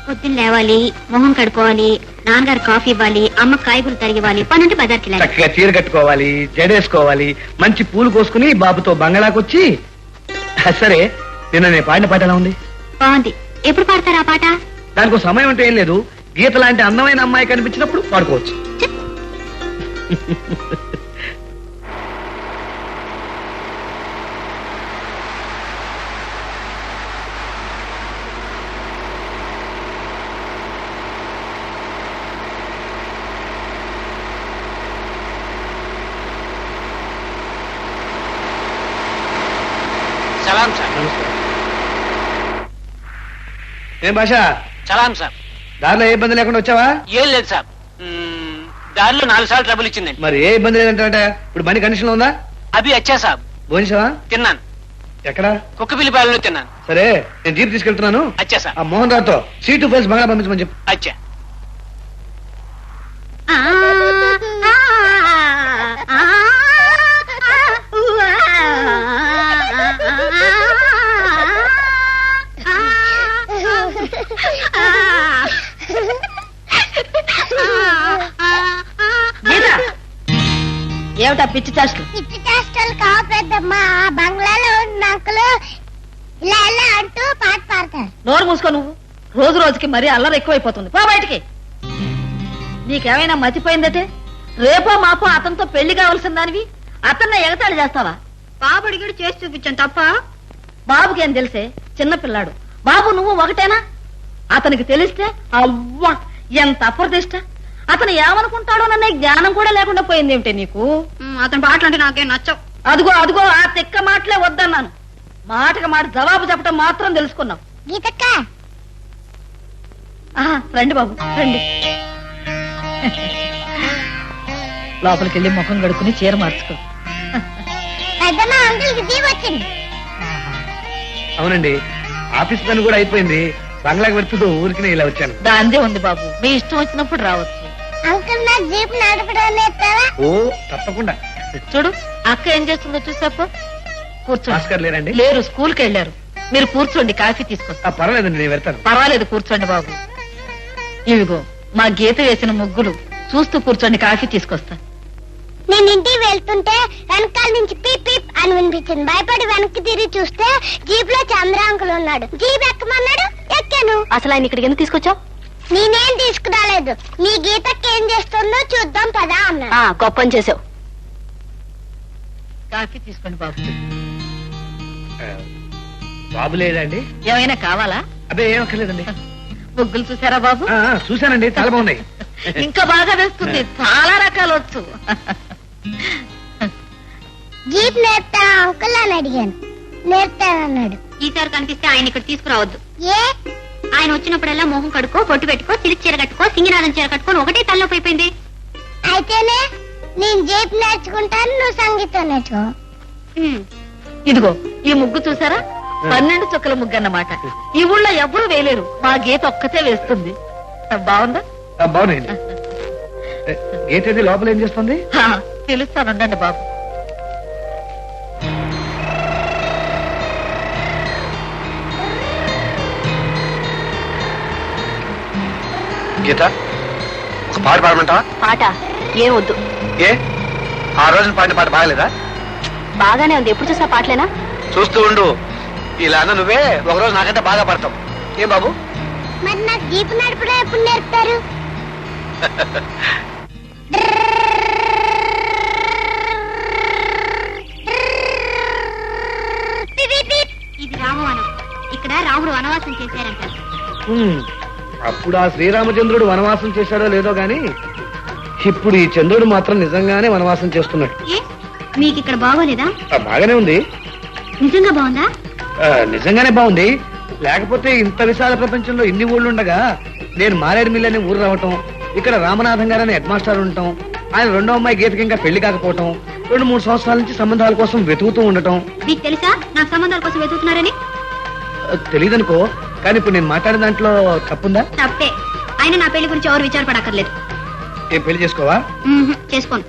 పొద్దున్న లేవాలి, మొహం కడుక్కోవాలి, నాన్నగారు కాఫీ ఇవ్వాలి, అమ్మ కాయగూరలు తరిగివ్వాలి, పనుంటే బజార్కి వెళ్ళాలి. చక్కగా చీర కట్టుకోవాలి, జడేసుకోవాలి, మంచి పూలు కోసుకుని బాబుతో బంగళాకొచ్చి. సరే, నిన్న నేను పాడిన పాట ఎలా ఉంది? బాగుంది. ఎప్పుడు పాడతారు ఆ పాట? దానికి ఒక సమయం అంటే ఏం లేదు. గీత లాంటి అందమైన అమ్మాయి కనిపించినప్పుడు పాడుకోవచ్చు. సలాం సార్. ఏం భాష? సలాం సార్. దారిలో ఏ ఇబ్బంది లేకుండా వచ్చావా? ఏం లేదు సార్. దారిలో 4 సార్లు ట్రబుల్ ఇచ్చిందండి. మరి ఏ ఇబ్బంది లేదంటే ఇప్పుడు బండి కండిషన్ లో ఉందా? అవి వచ్చా సార్. భోజనవా? తిన్నాను. ఎక్కడ? కుక్కపిల్లిపాయలో తిన్నాను. సరే, నేను జీప్ తీసుకెళ్తున్నాను. అచ్చా సార్. ఆ మోహన్ రావుతో సీటు ఫైల్స్ బంగాళా పంపించమని చెప్పు. అచ్చా. ఏమిటా పిచ్చి చేష్టలు? పిచ్చి చేష్టలు కావు పెద్దమ్మ. ఆ బంగ్లాలో ఉన్న అంకులు ఇలా ఇలా అంటూ పాట పాడతారు. నోరు మూసుకో నువ్వు. రోజు రోజుకి మరీ అల్లరి ఎక్కువైపోతుంది. పో బయటికి. నీకేమైనా మతిపోయిందటే? రేపో మాపో అతనితో పెళ్లి కావాల్సిన దానివి అతన్ని ఎగతాళి చేస్తావా? బాబు అడిగాడు, చేసి చూపించాను తప్ప. బాబుకేం తెలిసే? చిన్నపిల్లాడు. బాబు నువ్వు ఒకటేనా? అతనికి తెలిస్తే అవ్వా ఎంత అప్రదిష్ట. అతను ఏమనుకుంటాడోననే జ్ఞానం కూడా లేకుండా పోయింది ఏమిటి నీకు? అతని పాటలు అంటే నాకేం నచ్చవు. అదిగో అదిగో ఆ తిక్క మాటలే వద్దన్నాను. మాటకి మాట జవాబు చెప్పడం మాత్రం తెలుసుకున్నావు. గీతక్క, రండి బాబు రండి. లోపలికి వెళ్ళి ముఖం కడుక్కుని చీర మార్చుకో. పెద్దమ్మ అంకుల్కి జీవ్ వచ్చింది. అవునండి, ఆఫీస్ పని కూడా అయిపోయింది. బంగ్లాకి వెళ్తూ ఊరికి ఇలా వచ్చాను. దాందే ఉంది బాబు, మీ ఇష్టం వచ్చినప్పుడు రావచ్చు. అంకుల్ నాకు జీప్ నడపడం నేర్పావా? ఓ తప్పకుండా. చూడు అక్క ఏం చేస్తుందో చూసాపో. కూర్చోండి. భాస్కర్ లేరండి? లేరు, స్కూల్కి వెళ్ళారు. మీరు కూర్చోండి, కాఫీ తీసుకొస్తా. పర్వాలేదండి, నేను వెళ్తాను. పర్వాలేదు, కూర్చోండి బాబు. ఇవిగో మా గీత వేసిన ముగ్గులు చూస్తూ కూర్చోండి, కాఫీ తీసుకొస్తా. నేను ఇంటికి వెళ్తుంటే వెనకాల నుంచి పీప్ పీప్ అని వినిపించింది. భయపడి వెనక్కి తిరిగి చూస్తే జీప్ లో చంద్ర అంకుల్ ఉన్నాడు. జీప్ ఎక్కమన్నాడు, ఎక్కాను. అసలు ఆయన ఇక్కడికి ఎందుకు తీసుకొచ్చావు? నేనేం తీసుకురాలేదు. మీ గీతకి ఏం చేస్తుందో చూద్దాం పదా అన్నా. గొప్ప చేసావు. కాఫీ తీసుకోండి బాబు. బాబు లేదండి? ఏమైనా కావాలా? అదే ఏం అక్కర్లేదండి. ముగ్గులు చూసారా బాబు? చూశానండి, చాలా బాగున్నాయి. ఇంకా బాగా వేస్తుంది, చాలా రకాలు వచ్చు. జీప్ నేర్పుతాను అంకుల్ అని అడిగాను. నేర్పుతానన్నాడు. ఈసారి కనిపిస్తే ఆయన ఇక్కడ తీసుకురావద్దు. ఏ? ఆయన వచ్చినప్పుడల్లా మొహం కడుకో, పొట్టు పెట్టుకో, సిల్క్ చీర కట్టుకో, సింగినాథం చీర కట్టుకొని ఒకటే తలలోకి అయిపోయింది. అయితేనే నేను జీప్ నేర్చుకుంటాను, నువ్వు సంగీతం నేర్చుకో. ఇదిగో ఈ ముగ్గు చూసారా? 12 చుక్కల ముగ్గు అన్నమాట. ఈ ఊళ్ళో ఎవరూ వేయలేరు, మా గీత ఒక్కతే వేస్తుంది. బాగుందా? బాగున్నాయండి. గీత అయితే లోపల ఏం చేస్తుంది? తెలుస్తానుండండి బాబు. గీత, ఒక పాట పాడమంటావా? పాట ఏం వద్దు. ఏ, ఆ రోజున పాడిన పాట బాగలేదా? బాగానే ఉంది. ఎప్పుడు చూసా పాటలేనా? చూస్తూ ఉండు. ఇలా అన్న నువ్వే ఒకరోజు నాకంటే బాగా పడతావు. ఏం బాబు? మరి నాకు జీప్ నడపడం ఎప్పుడు నేర్పుతారు? ఇది రామవనం. ఇక్కడ రాముడు వనవాసం చేశారంట. అప్పుడు ఆ శ్రీరామచంద్రుడు వనవాసం చేశాడో లేదో గాని ఇప్పుడు ఈ చంద్రుడు మాత్రం నిజంగానే వనవాసం చేస్తున్నాడు. మీకు ఇక్కడ బాగోలేదా? బాగానే ఉంది. నిజంగా బాగుందా? నిజంగానే బాగుంది. లేకపోతే ఇంత విశాల ప్రపంచంలో ఇన్ని ఊళ్ళుండగా నేను మారేడుమిల్లి అనే ఊరు రావటం, ఇక్కడ రామనాథం గారు అనే హెడ్ మాస్టర్ ఉండటం, ఆయన రెండో అమ్మాయి గీతకి ఇంకా పెళ్లి కాకపోవటం, 2-3 సంవత్సరాల నుంచి సంబంధాల కోసం వెతుకుతూ ఉండటం. మీకు తెలుసా నాకు సంబంధాల కోసం వెతుకుతున్నారని? తెలియదనుకో, కానీ ఇప్పుడు నేను మాట్లాడిన దాంట్లో తప్పుందా? తప్పే. ఆయన నా పెళ్లి గురించి ఎవరు విచారపడక్కర్లేదు. ఏం పెళ్లి చేసుకోవా? చేసుకోను.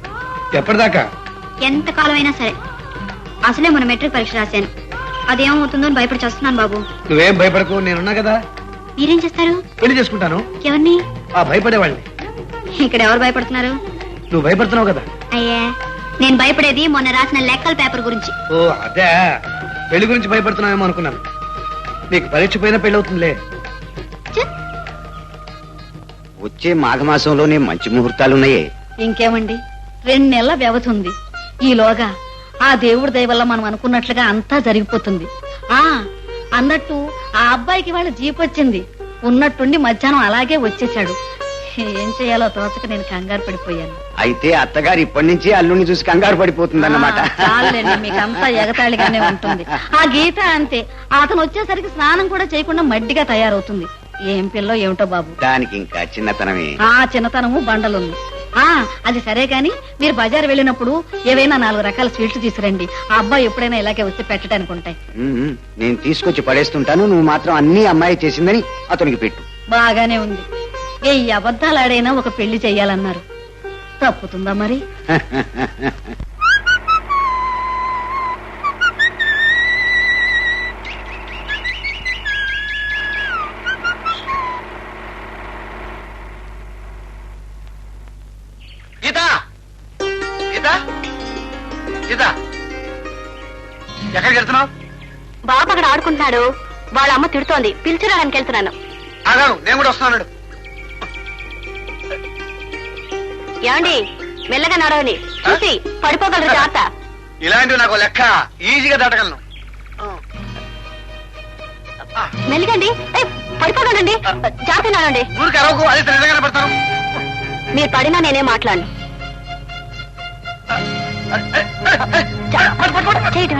ఎప్పటిదాకా? ఎంత కాలమైనా సరే. అసలే మన మెట్రిక్ పరీక్ష రాశాను. అదేమవుతుందో అని భయపడి చేస్తున్నాను బాబు. నువ్వేం భయపడకు, నేనున్నా కదా. మీరేం చేస్తారు? పెళ్లి చేసుకుంటాను. ఎవరిని? ఆ భయపడేవాళ్ళని. ఇక్కడ ఎవరు భయపడుతున్నారు? నువ్వు భయపడుతున్నావు కదా. అయ్యే, నేను భయపడేది మొన్న రాసిన లెక్కల పేపర్ గురించి. ఓ అదే, పెళ్లి గురించి భయపడుతున్నావేమో అనుకున్నాను. నీకు పరీక్ష పోయినా పెళ్లి అవుతుందిలే. వచ్చే మాఘమాసంలోనే మంచి ముహూర్తాలున్నాయే. ఇంకేమండి, 2 నెలల వ్యవధి ఉంది. ఈలోగా ఆ దేవుడి దయ వల్ల మనం అనుకున్నట్లుగా అంతా జరిగిపోతుంది. అన్నట్టు ఆ అబ్బాయికి వాళ్ళ జీప్ వచ్చింది. ఉన్నట్టుండి మధ్యాహ్నం అలాగే వచ్చేశాడు. ఏం చేయాలో తోచక నేను కంగారు పడిపోయాను. అయితే అత్తగారు ఇప్పటి నుంచి అల్లుని చూసి కంగారు పడిపోతుందన్నమాట. చాలండి, మీకంతా ఎగతాళిగానే ఉంటుంది. ఆ గీత అంతే, అతను వచ్చేసరికి స్నానం కూడా చేయకుండా మడ్డిగా తయారవుతుంది. ఏం పిల్లో ఏమిటో బాబు. దానికి ఇంకా చిన్నతనమే. చిన్నతనము బండలుంది. అది సరే గాని మీరు బజారు వెళ్ళినప్పుడు ఏవైనా 4 రకాల స్వీట్లు తీసుకురండి. ఆ అబ్బాయి ఎప్పుడైనా ఇలాగే వచ్చి పెట్టడానికి ఉంటాయి. నేను తీసుకొచ్చి పడేస్తుంటాను, నువ్వు మాత్రం అన్ని అమ్మాయి చేసిందని అతనికి పెట్టు. బాగానే ఉంది. ఏ అబద్ధాలాడైనా ఒక పెళ్లి చెయ్యాలన్నారు, తప్పుతుందా మరి? ఎక్కడికి వెళ్తున్నావు? బాబు అక్కడ ఆడుకుంటున్నాడు. వాళ్ళ అమ్మ తిడుతోంది, పిలిచిరాడానికి వెళ్తున్నాను. నేను కూడా వస్తున్నాను. ఏమండి, మెల్లగా నడవండి, చూసి పడిపోగలరు. జాగ్రత్త. ఇలాంటివి నాకు లెక్క, ఈజీగా దాటగలను. మెల్లిగండి, పడిపోగలండి. జాగ్రత్త నడవండి. ఊరికి అరవకు, అదే నిజంగానే పడతాను. మీరు పడినా నేనే మాట్లాడను. చేయటం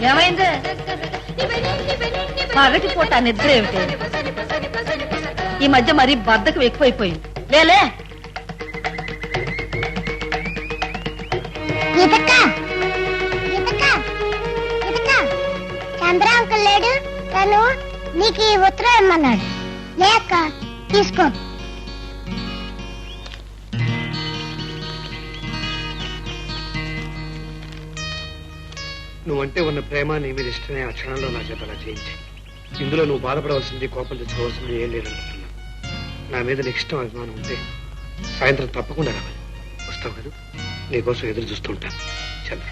ఏమైంది? పగటిపూట నిద్ర ఏమిటి? ఈ మధ్య మరీ బద్దకం ఎక్కువైపోయింది. లేలే చంద్ర అంకుల్ లేడు, తను నీకు ఈ ఉత్తరం ఇమ్మన్నాడు. లేక తీసుకో. నువ్వంటే ఉన్న ప్రేమ నీ మీద ఇష్టమే ఆ క్షణంలో నా చేత అలా చేయించి. ఇందులో నువ్వు బాధపడవలసింది, కోపం తెచ్చుకోవాల్సింది ఏం లేదనుకుంటున్నా. నా మీద నీకు ఇష్టం, అభిమానం ఉంటే సాయంత్రం తప్పకుండా రావాలి. వస్తావు కదా? నీకోసం ఎదురు చూస్తూ ఉంటాను. చంద్ర.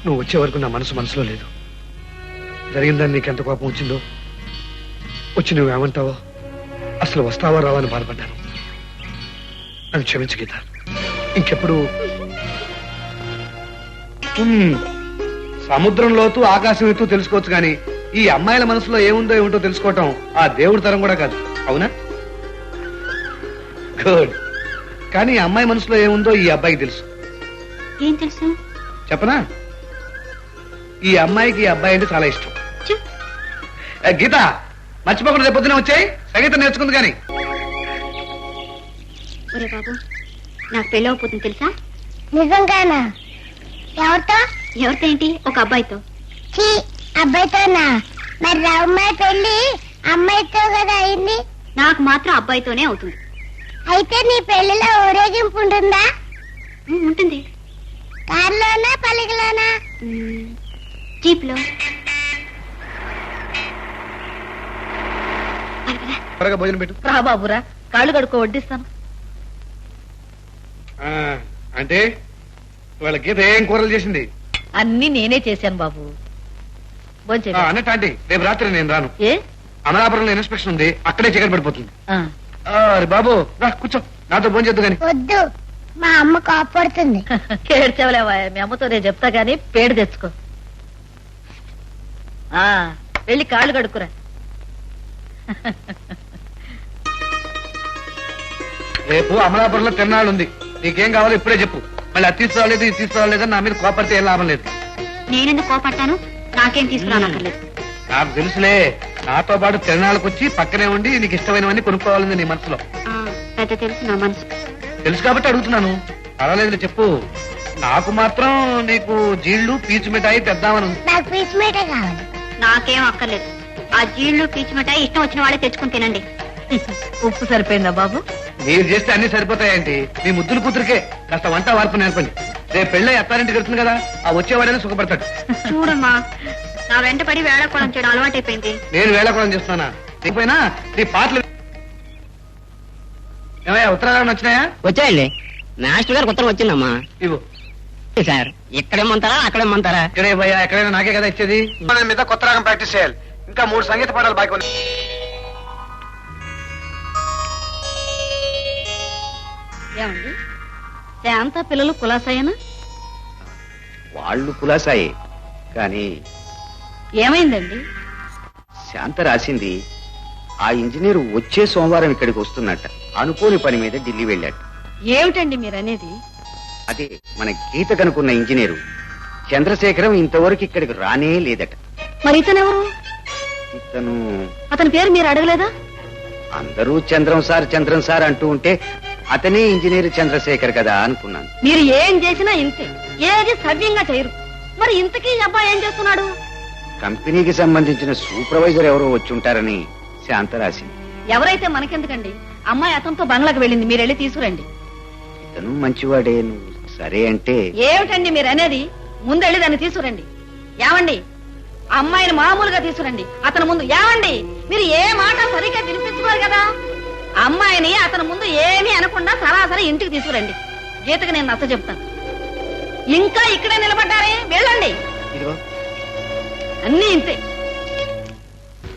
నువ్వు వచ్చే వరకు నా మనసులో లేదు. జరిగిందని నీకెంత కోపం వచ్చిందో, వచ్చి నువ్వేమంటావో, అసలు వస్తావా రావా అని బాధపడ్డాను. నన్ను క్షమించు గీత. ఇంకెప్పుడు సముద్రం లోతు ఆకాశం ఎత్తు తెలుసుకోవచ్చు, కానీ ఈ అమ్మాయిల మనసులో ఏముందో ఏమిటో తెలుసుకోవటం ఆ దేవుడి తరం కూడా కాదు. అవునా? గుడ్. కానీ ఈ అమ్మాయి మనసులో ఏముందో ఈ అబ్బాయికి తెలుసు. ఏం తెలుసు చెప్పనా? ఈ అమ్మాయికి ఈ అబ్బాయి అంటే చాలా ఇష్టం. గీత, మర్చిపోకుండా రేపు పొద్దున వచ్చాయి, సంగీతం నేర్చుకుంది. కానీ ఒరే బాబు, నాకు పెళ్ళి అయిపోతుంది తెలుసా? నిజంగానా? ఎవరితో? ఎవరితో ఏంటి? ఒక అబ్బాయితో. అబ్బాయితోనా? మరి అమ్మాయి పెళ్లి అమ్మాయితో కదా అయింది. నాకు మాత్రం అబ్బాయితోనే అవుతుంది. అయితే నీ పెళ్లిలో ఊరేగింపు ఉంటుందా? ఉంటుంది. కారులోనా పల్లకిలోనా? జీప్ లో. త్వరగా భోజనం పెట్టు. రా బాబురా, కాళ్ళు కడుక్కో, వడ్డిస్తాను. అంటే వాళ్ళ గీత ఏం కూరలు చేసింది? అన్ని నేనే చేశాను బాబు. అన్నట్టు ఆంటీ, రేపు రాత్రి నేను రాను. ఏ? అమలాపురంలో ఇన్స్పెక్షన్ ఉంది, అక్కడే చీకటి పడిపోతుంది. ఆ. బాబు రా, కూర్చో, నాతో భోజనం చేద్దు. కానీ వద్దు, మా అమ్మ కోపడుతుంది. ఏడ్చవలేవా? మీ అమ్మతో నేను చెప్తా గానీ పేడు తెచ్చుకో. వెళ్ళి కాళ్ళు కడుక్కురా. రేపు అమలాపురంలో తిరునాళ్ళు ఉంది, నీకేం కావాలో ఇప్పుడే చెప్పు. మళ్ళీ అది తీసుకురాలేదు, ఇది తీసుకురాలేదని నా మీద కోపడితే ఏం లాభం లేదు. నేనెందుకు కోపడతాను? నాకేం తీసుకురానక్కర్లేదు. నాకు తెలుసులే, నాతో పాటు తిరునాళ్ళకు వచ్చి పక్కనే ఉండి నీకు ఇష్టమైనవన్నీ కొనుక్కోవాలని నీ మనసులో. పెద్ద తెలుసు నా మనసు. తెలుసు కాబట్టి అడుగుతున్నాను. పర్వాలేదు చెప్పు. నాకు మాత్రం నీకు జీళ్లు పీచు మిఠాయి తెద్దామని ఉంది. నాకు పీచు మిఠాయి కావాలి. నాకేం అక్కర్లేదు. ఆ జీళ్లు పీచు మిఠాయి ఇష్టం వచ్చిన వాళ్ళే తెచ్చుకుని తినండి. ఉప్పు సరిపోయిందా బాబు? మీరు చేస్తే అన్ని సరిపోతాయండి. మీ ముద్దులు కూతురికే కాస్త వంట వార్పు నేర్పండి. రేపు పెళ్ళై అత్తారింటికి వెళ్తుంది కదా, ఆ వచ్చేవాడైనా సుఖపడతాడు. చూడమ్మా, నా వెంట పడి వేళకోళం చేయడం అలవాటైపోయింది. నేను వేళకోళం చేస్తున్నానా? నీకుపోయినా నీ పాటలు ఏమయ్యా, ఉత్తరాలు వచ్చినాయా? వచ్చాయండి. మాస్టర్ గారికి ఉత్తరం వచ్చిందమ్మా. ఇవ్వు సార్. ఇక్కడేమంటారా అక్కడేమంటారా? ఇక్కడే పోయా, ఎక్కడైనా నాకే కదా ఇచ్చేది. మీద కొత్త రాగం ప్రాక్టీస్ చేయాలి. ఇంకా 3 సంగీత పాఠాలు బాగా ఉన్నాయి. ఏమండి, శాంత పిల్లలు కులాసాయేనా? వాళ్ళు కులాసాయే, కానీ ఏమైందండి? శాంత రాసింది ఆ ఇంజనీరు వచ్చే సోమవారం ఇక్కడికి వస్తున్నట్ట. అనుకోని పని మీద ఢిల్లీ వెళ్ళాడు. ఏమిటండి మీరనేది? అదే మన గీత కనుకున్న ఇంజనీరు చంద్రశేఖరం ఇంతవరకు ఇక్కడికి రానే లేదట. మరి ఇతనెవరు? ఇతను అతని పేరు మీరు అడగలేదా? అందరూ చంద్రం సార్ అంటూ ఉంటే అతనే ఇంజనీర్ చంద్రశేఖర్ కదా అనుకున్నాను. మీరు ఏం చేసినా ఇంతే, ఏది సవ్యంగా చేయరు. మరి ఇంతకీ ఈ అబ్బాయి ఏం చేస్తున్నాడు? కంపెనీకి సంబంధించిన సూపర్వైజర్ ఎవరో వచ్చి ఉంటారని శాంత రాసింది. ఎవరైతే మనకెందుకండి, అమ్మాయి అతనితో బంగ్లాకు వెళ్ళింది, మీరు వెళ్ళి తీసుకురండి. ఇతను మంచివాడే, నువ్వు సరే అంటే. ఏమిటండి మీరు అనేది? ముందెళ్ళి దాన్ని తీసుకురండి. ఏమండి, అమ్మాయిని మామూలుగా తీసుకురండి. అతని ముందు ఏమండి, మీరు ఏ మాట సరిగ్గా వినిపించుకోరు కదా. అమ్మాయిని అతని ముందు ఏమీ అనకుండా సరాసరి ఇంటికి తీసుకురండి. గీతకు నేను నచ్చ చెప్తాను. ఇంకా ఇక్కడే నిలబడ్డారే, వెళ్ళండి. ఇదిగో అన్నీ ఇంతే.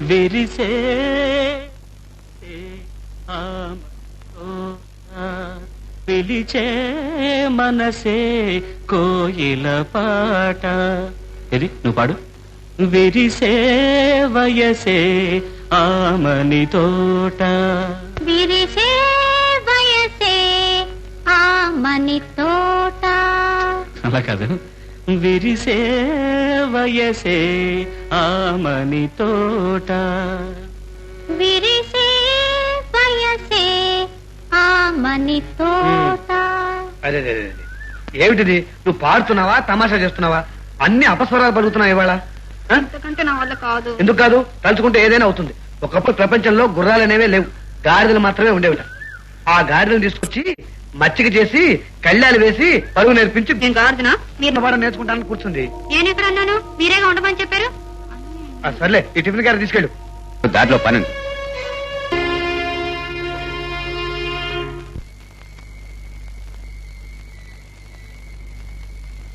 విరిసే పిలిచే మనసే కోయిల పాట. ఇది నువ్వు పాడు. విరిసే వయసే ఆమని తోట. విరిసే వయసే ఆమని తోట. అలా కాదు. విరిసే వయసే ఆమని తోట. విరిసే వయసే ఆమని తోట. అదే ఏమిటిది? నువ్వు పాడుతున్నావా తమాషా చేస్తున్నావా? అన్ని అపస్వరాలు పలుకుతున్నావు ఇవాళ. అంతకంటే నా వల్ల కాదు. ఎందుకు కాదు? తలుచుకుంటే ఏదైనా అవుతుంది. ఒకప్పుడు ప్రపంచంలో గుర్రాలు అనేవే లేవు, గాడిదలు మాత్రమే ఉండేవిట. ఆ గాడిదలు తీసుకొచ్చి మచ్చిక చేసి కళ్యాలు వేసి పరుగు నేర్పించి నేను గాడిదనా? మీరు పాట నేర్చుకుంటానని కూర్చుంది. నేను ఎక్కడ అన్నాను? మీరేగా ఉండమని చెప్పారు. సర్లే, ఈ టిఫిన్ గారు తీసుకెళ్ళు. దాంట్లో పని ఉంది.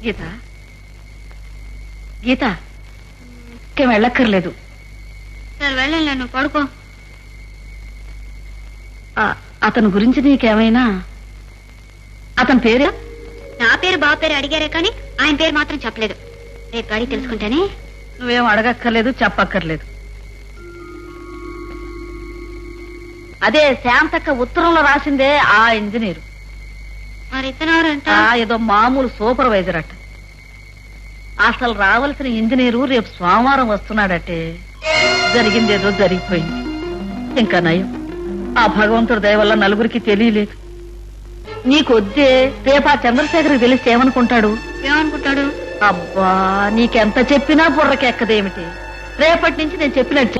గీత గీత ఇంకేం వెళ్ళక్కర్లేదు. సరే వెళ్ళండి, నువ్వు పడుకో. అతని గురించి నీకేమైనా? అతని పేరు? నా పేరు బావ పేరు అడిగారే కానీ ఆయన పేరు మాత్రం చెప్పలేదు. రేపు అడిగి తెలుసుకుంటానే. నువ్వేం అడగక్కర్లేదు, చెప్పక్కర్లేదు. అదే శాంతక్క ఉత్తరంలో రాసిందే ఆ ఇంజనీరు. మరి ఇతనెవరంట? ఏదో మామూలు సూపర్వైజర్ అట. అసలు రావాల్సిన ఇంజనీరు రేపు సోమవారం వస్తున్నాడటే. జరిగిందేదో జరిగిపోయింది. ఇంకా నయం, ఆ భగవంతుడి దయ వల్ల నలుగురికి తెలియలేదు. నీకొద్దే రేపు ఆ చంద్రశేఖర్కి తెలిస్తే ఏమనుకుంటాడు? ఏమనుకుంటాడు? అబ్బా, నీకెంత చెప్పినా బుర్రకెక్కదేమిటి? రేపటి నుంచి నేను చెప్పినట్టు.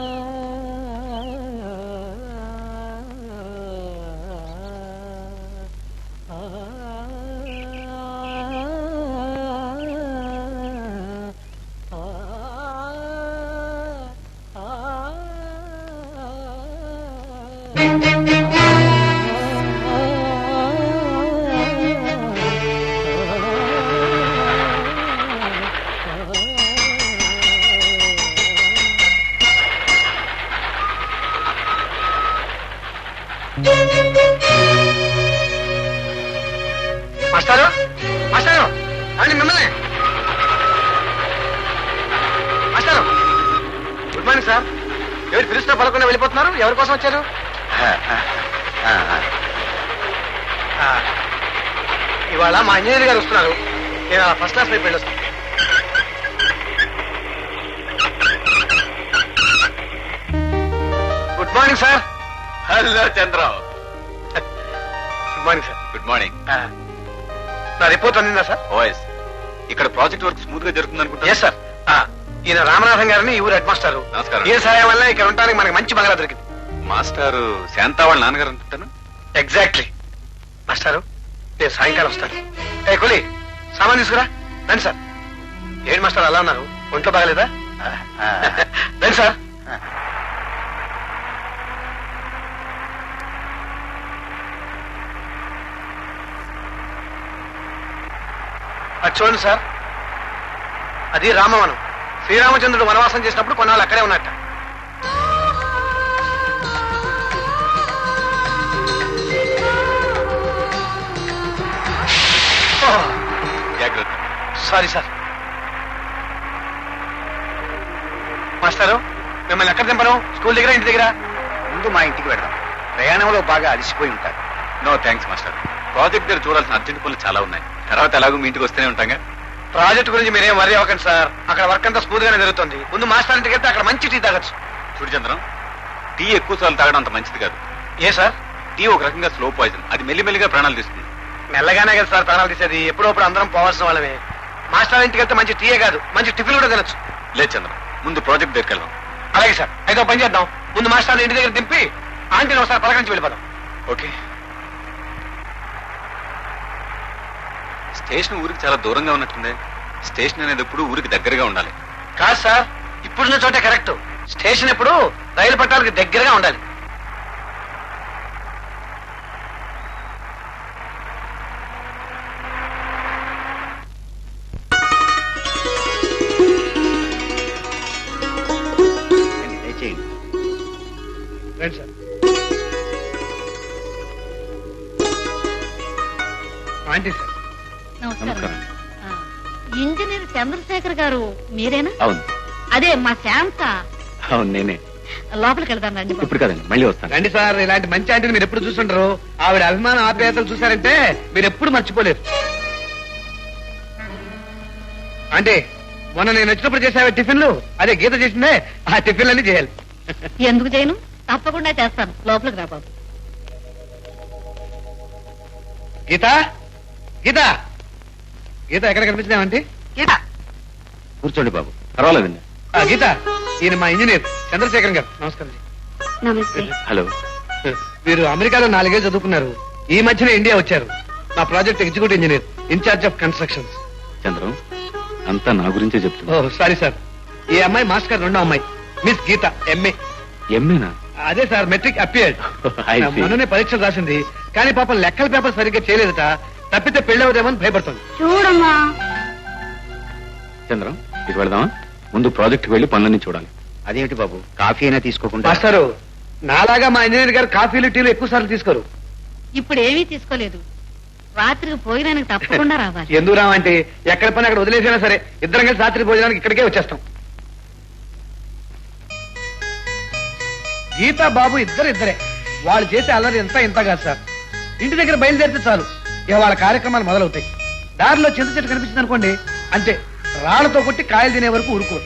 మాస్టారు, మాస్టారు, అండి మిమ్మల్ని. మాస్టారు, గుడ్ మార్నింగ్ సార్. ఎవరు పిలుస్తున్నా పలకుండా వెళ్ళిపోతున్నారు? ఎవరి కోసం వచ్చారు? ఇవాళ మా ఇంజనీర్ గారు వస్తున్నారు. నేను ఫస్ట్ క్లాస్ వైపు వెళ్ళొస్తాను. Good morning sir. Hello Chandra. Good morning sir. Good morning. నా రిపోర్ట్ అందిందా సార్? ఓఎస్, ఇక్కడ ప్రాజెక్ట్ వర్క్ స్మూత్ గా జరుగుతుంది అనుకుంటా. Yes sir. ఈయన రామనాథం గారిని ఈ ఊరు హెడ్ మాస్టారు. నమస్కారం. ఈయన సహాయం వల్ల ఇక్కడ ఉండడానికి మనకి మంచి బంగ్లా దొరికింది. మాస్టారు శాంతా వాళ్ళ నాన్నగారు అనుకుంటాను. ఎగ్జాక్ట్లీ. మాస్టారు, నేను సాయంకాలం వస్తాను. ఏ కొలి, సామాన్ తీసుకురా. రండి సార్. ఏంటి మాస్టర్ అలా ఉన్నారు? ఒంట్లో బాగలేదా? రండి సార్. అది చూడండి సార్, అది రామవనం. శ్రీరామచంద్రుడు వనవాసం చేసినప్పుడు కొన్నాళ్ళు అక్కడే ఉన్నట్ట. Sorry sir. మాస్టారు, మిమ్మల్ని ఎక్కడ దింపను? స్కూల్ దగ్గర, ఇంటి దగ్గర? ముందు మా ఇంటికి వెళ్దాం. ప్రయాణంలో బాగా అలసిపోయి ఉంటారు. No thanks master. ప్రాజెక్ట్ దగ్గర చూడాల్సిన అర్జెంట్ పనులు చాలా ఉన్నాయి. తర్వాత ఎలాగో మీ ఇంటికి వస్తూనే ఉంటాగా. ప్రాజెక్ట్ గురించి మీరేం వరి అవ్వకండి సార్. అక్కడ వర్క్ అంతా స్మూత్ గానే జరుగుతుంది. ముందు మాస్టర్ ఇంటికి వెళ్తే అక్కడ మంచి టీ తాగొచ్చు. చూడు చంద్రం, టీ ఎక్కువ సార్లు తాగడం అంత మంచిది కాదు. ఏ సార్? టీ ఒక రకంగా స్లో పాయిజన్. అది మెల్లిమెల్లిగా ప్రాణాలు తీస్తుంది. మెల్లగానే కదా సార్ ప్రాణాలు తీసేది. ఎప్పుడప్పుడు అందరం పోవాల్సిన వాళ్ళమే. మాస్టర్ ఇంటికి వెళ్తే మంచి టీయే కాదు, మంచి టిఫిన్ కూడా తినొచ్చు. లేదు చంద్రం, ముందు ప్రాజెక్ట్ దగ్గరికి వెళ్దాం. అలాగే సార్. అయితే పని చేద్దాం. ముందు మాస్టర్ ఇంటి దగ్గర దింపి ఆంటీని ఒకసారి పలకరించి వెళ్ళిపోదాం. ఓకే. స్టేషన్ ఊరికి చాలా దూరంగా ఉన్నట్టుంది. స్టేషన్ అనేది ఎప్పుడు ఊరికి దగ్గరగా ఉండాలి. కాదు సార్, ఇప్పుడున్న చోటే కరెక్ట్. స్టేషన్ ఎప్పుడు రైలు పట్టాలకి దగ్గరగా ఉండాలి. రండి సార్. Aunty sir. నమస్కారం. ఇంజనీర్ చంద్రశేఖర్ గారు మీరేనా? అవును అదే మా శాంత. అవును నేనే. లోపలికి వెళ్దాం రండి. ఇప్పుడు కదండి, మళ్ళీ వస్తాను. రండి సార్. ఇలాంటి మంచి ఆంటీని మీరు ఎప్పుడు చూస్తుంటారు. ఆవిడ అభిమాన ఆప్యాయతలు చూసారంటే మీరు ఎప్పుడు మర్చిపోలేరు. అంటే మొన్న నేను వచ్చినప్పుడు చేసావే టిఫిన్లు, అదే గీత చేసిందే, ఆ టిఫిన్లన్నీ చేయాలి. ఎందుకు చేయను? తప్పకుండా చేస్తాను. లోపలికి రా బాబు. గీత గీత గీత ఎక్కడ కనిపించినావంటే? గీత కూర్చోండి బాబు, పర్వాలేదండి. గీత, ఈయన మా ఇంజనీర్ చంద్రశేఖర్ గారు. నమస్కారం. నమస్తే. హలో. మీరు అమెరికాలో 4 ఏళ్ళు చదువుకున్నారు. ఈ మధ్యన ఇండియా వచ్చారు. నా project executive engineer, incharge of constructions. Chandram, అంతా నా గురించే చెప్తున్నా. Oh sorry sir. ఈ అమ్మాయి మాస్టర్ గారు రెండో అమ్మాయి, మిస్ గీత ఎంఏ. ఎంఏనా? అదే sir, metric appeared. I see. మొన్ననే పరీక్షలు రాసింది, కానీ పాపం లెక్కల పేపర్ సరిగ్గా చేయలేదట. తప్పితే పెళ్ళవుదేమని భయపడుతుంది. చూడమ్మా. చంద్రం, ఇటు వెళదామా? ముందు ప్రాజెక్ట్కి వెళ్ళి పనులన్నీ చూడాలి. అదేమిటి బాబు, కాఫీ అయినా తీసుకోకుండా? మాస్టారు, నాలాగా మా ఇంజనీర్ గారు కాఫీలు టీలు ఎక్కువ సార్లు తీసుకోరు. ఇప్పుడు ఏమీ తీసుకోలేదు. రాత్రికి భోజనానికి తప్పకుండా రావాలి. ఎందుకు రావంటే ఎక్కడ పని అక్కడ వదిలేసినా సరే ఇద్దరం కలిసి రాత్రి భోజనానికి ఇక్కడికే వచ్చేస్తాం. గీతా బాబు ఇద్దరే. వాళ్ళు చేసే అల్లరి ఎంత ఇంత కాదు సార్. ఇంటి దగ్గర బయలుదేరితే చాలు, ఇక వాళ్ళ కార్యక్రమాలు మొదలవుతాయి. దారిలో చింత చెట్టు కనిపించింది అనుకోండి, అంతే, రాళ్లతో కొట్టి కాయలు తినే వరకు ఊరుకోరు.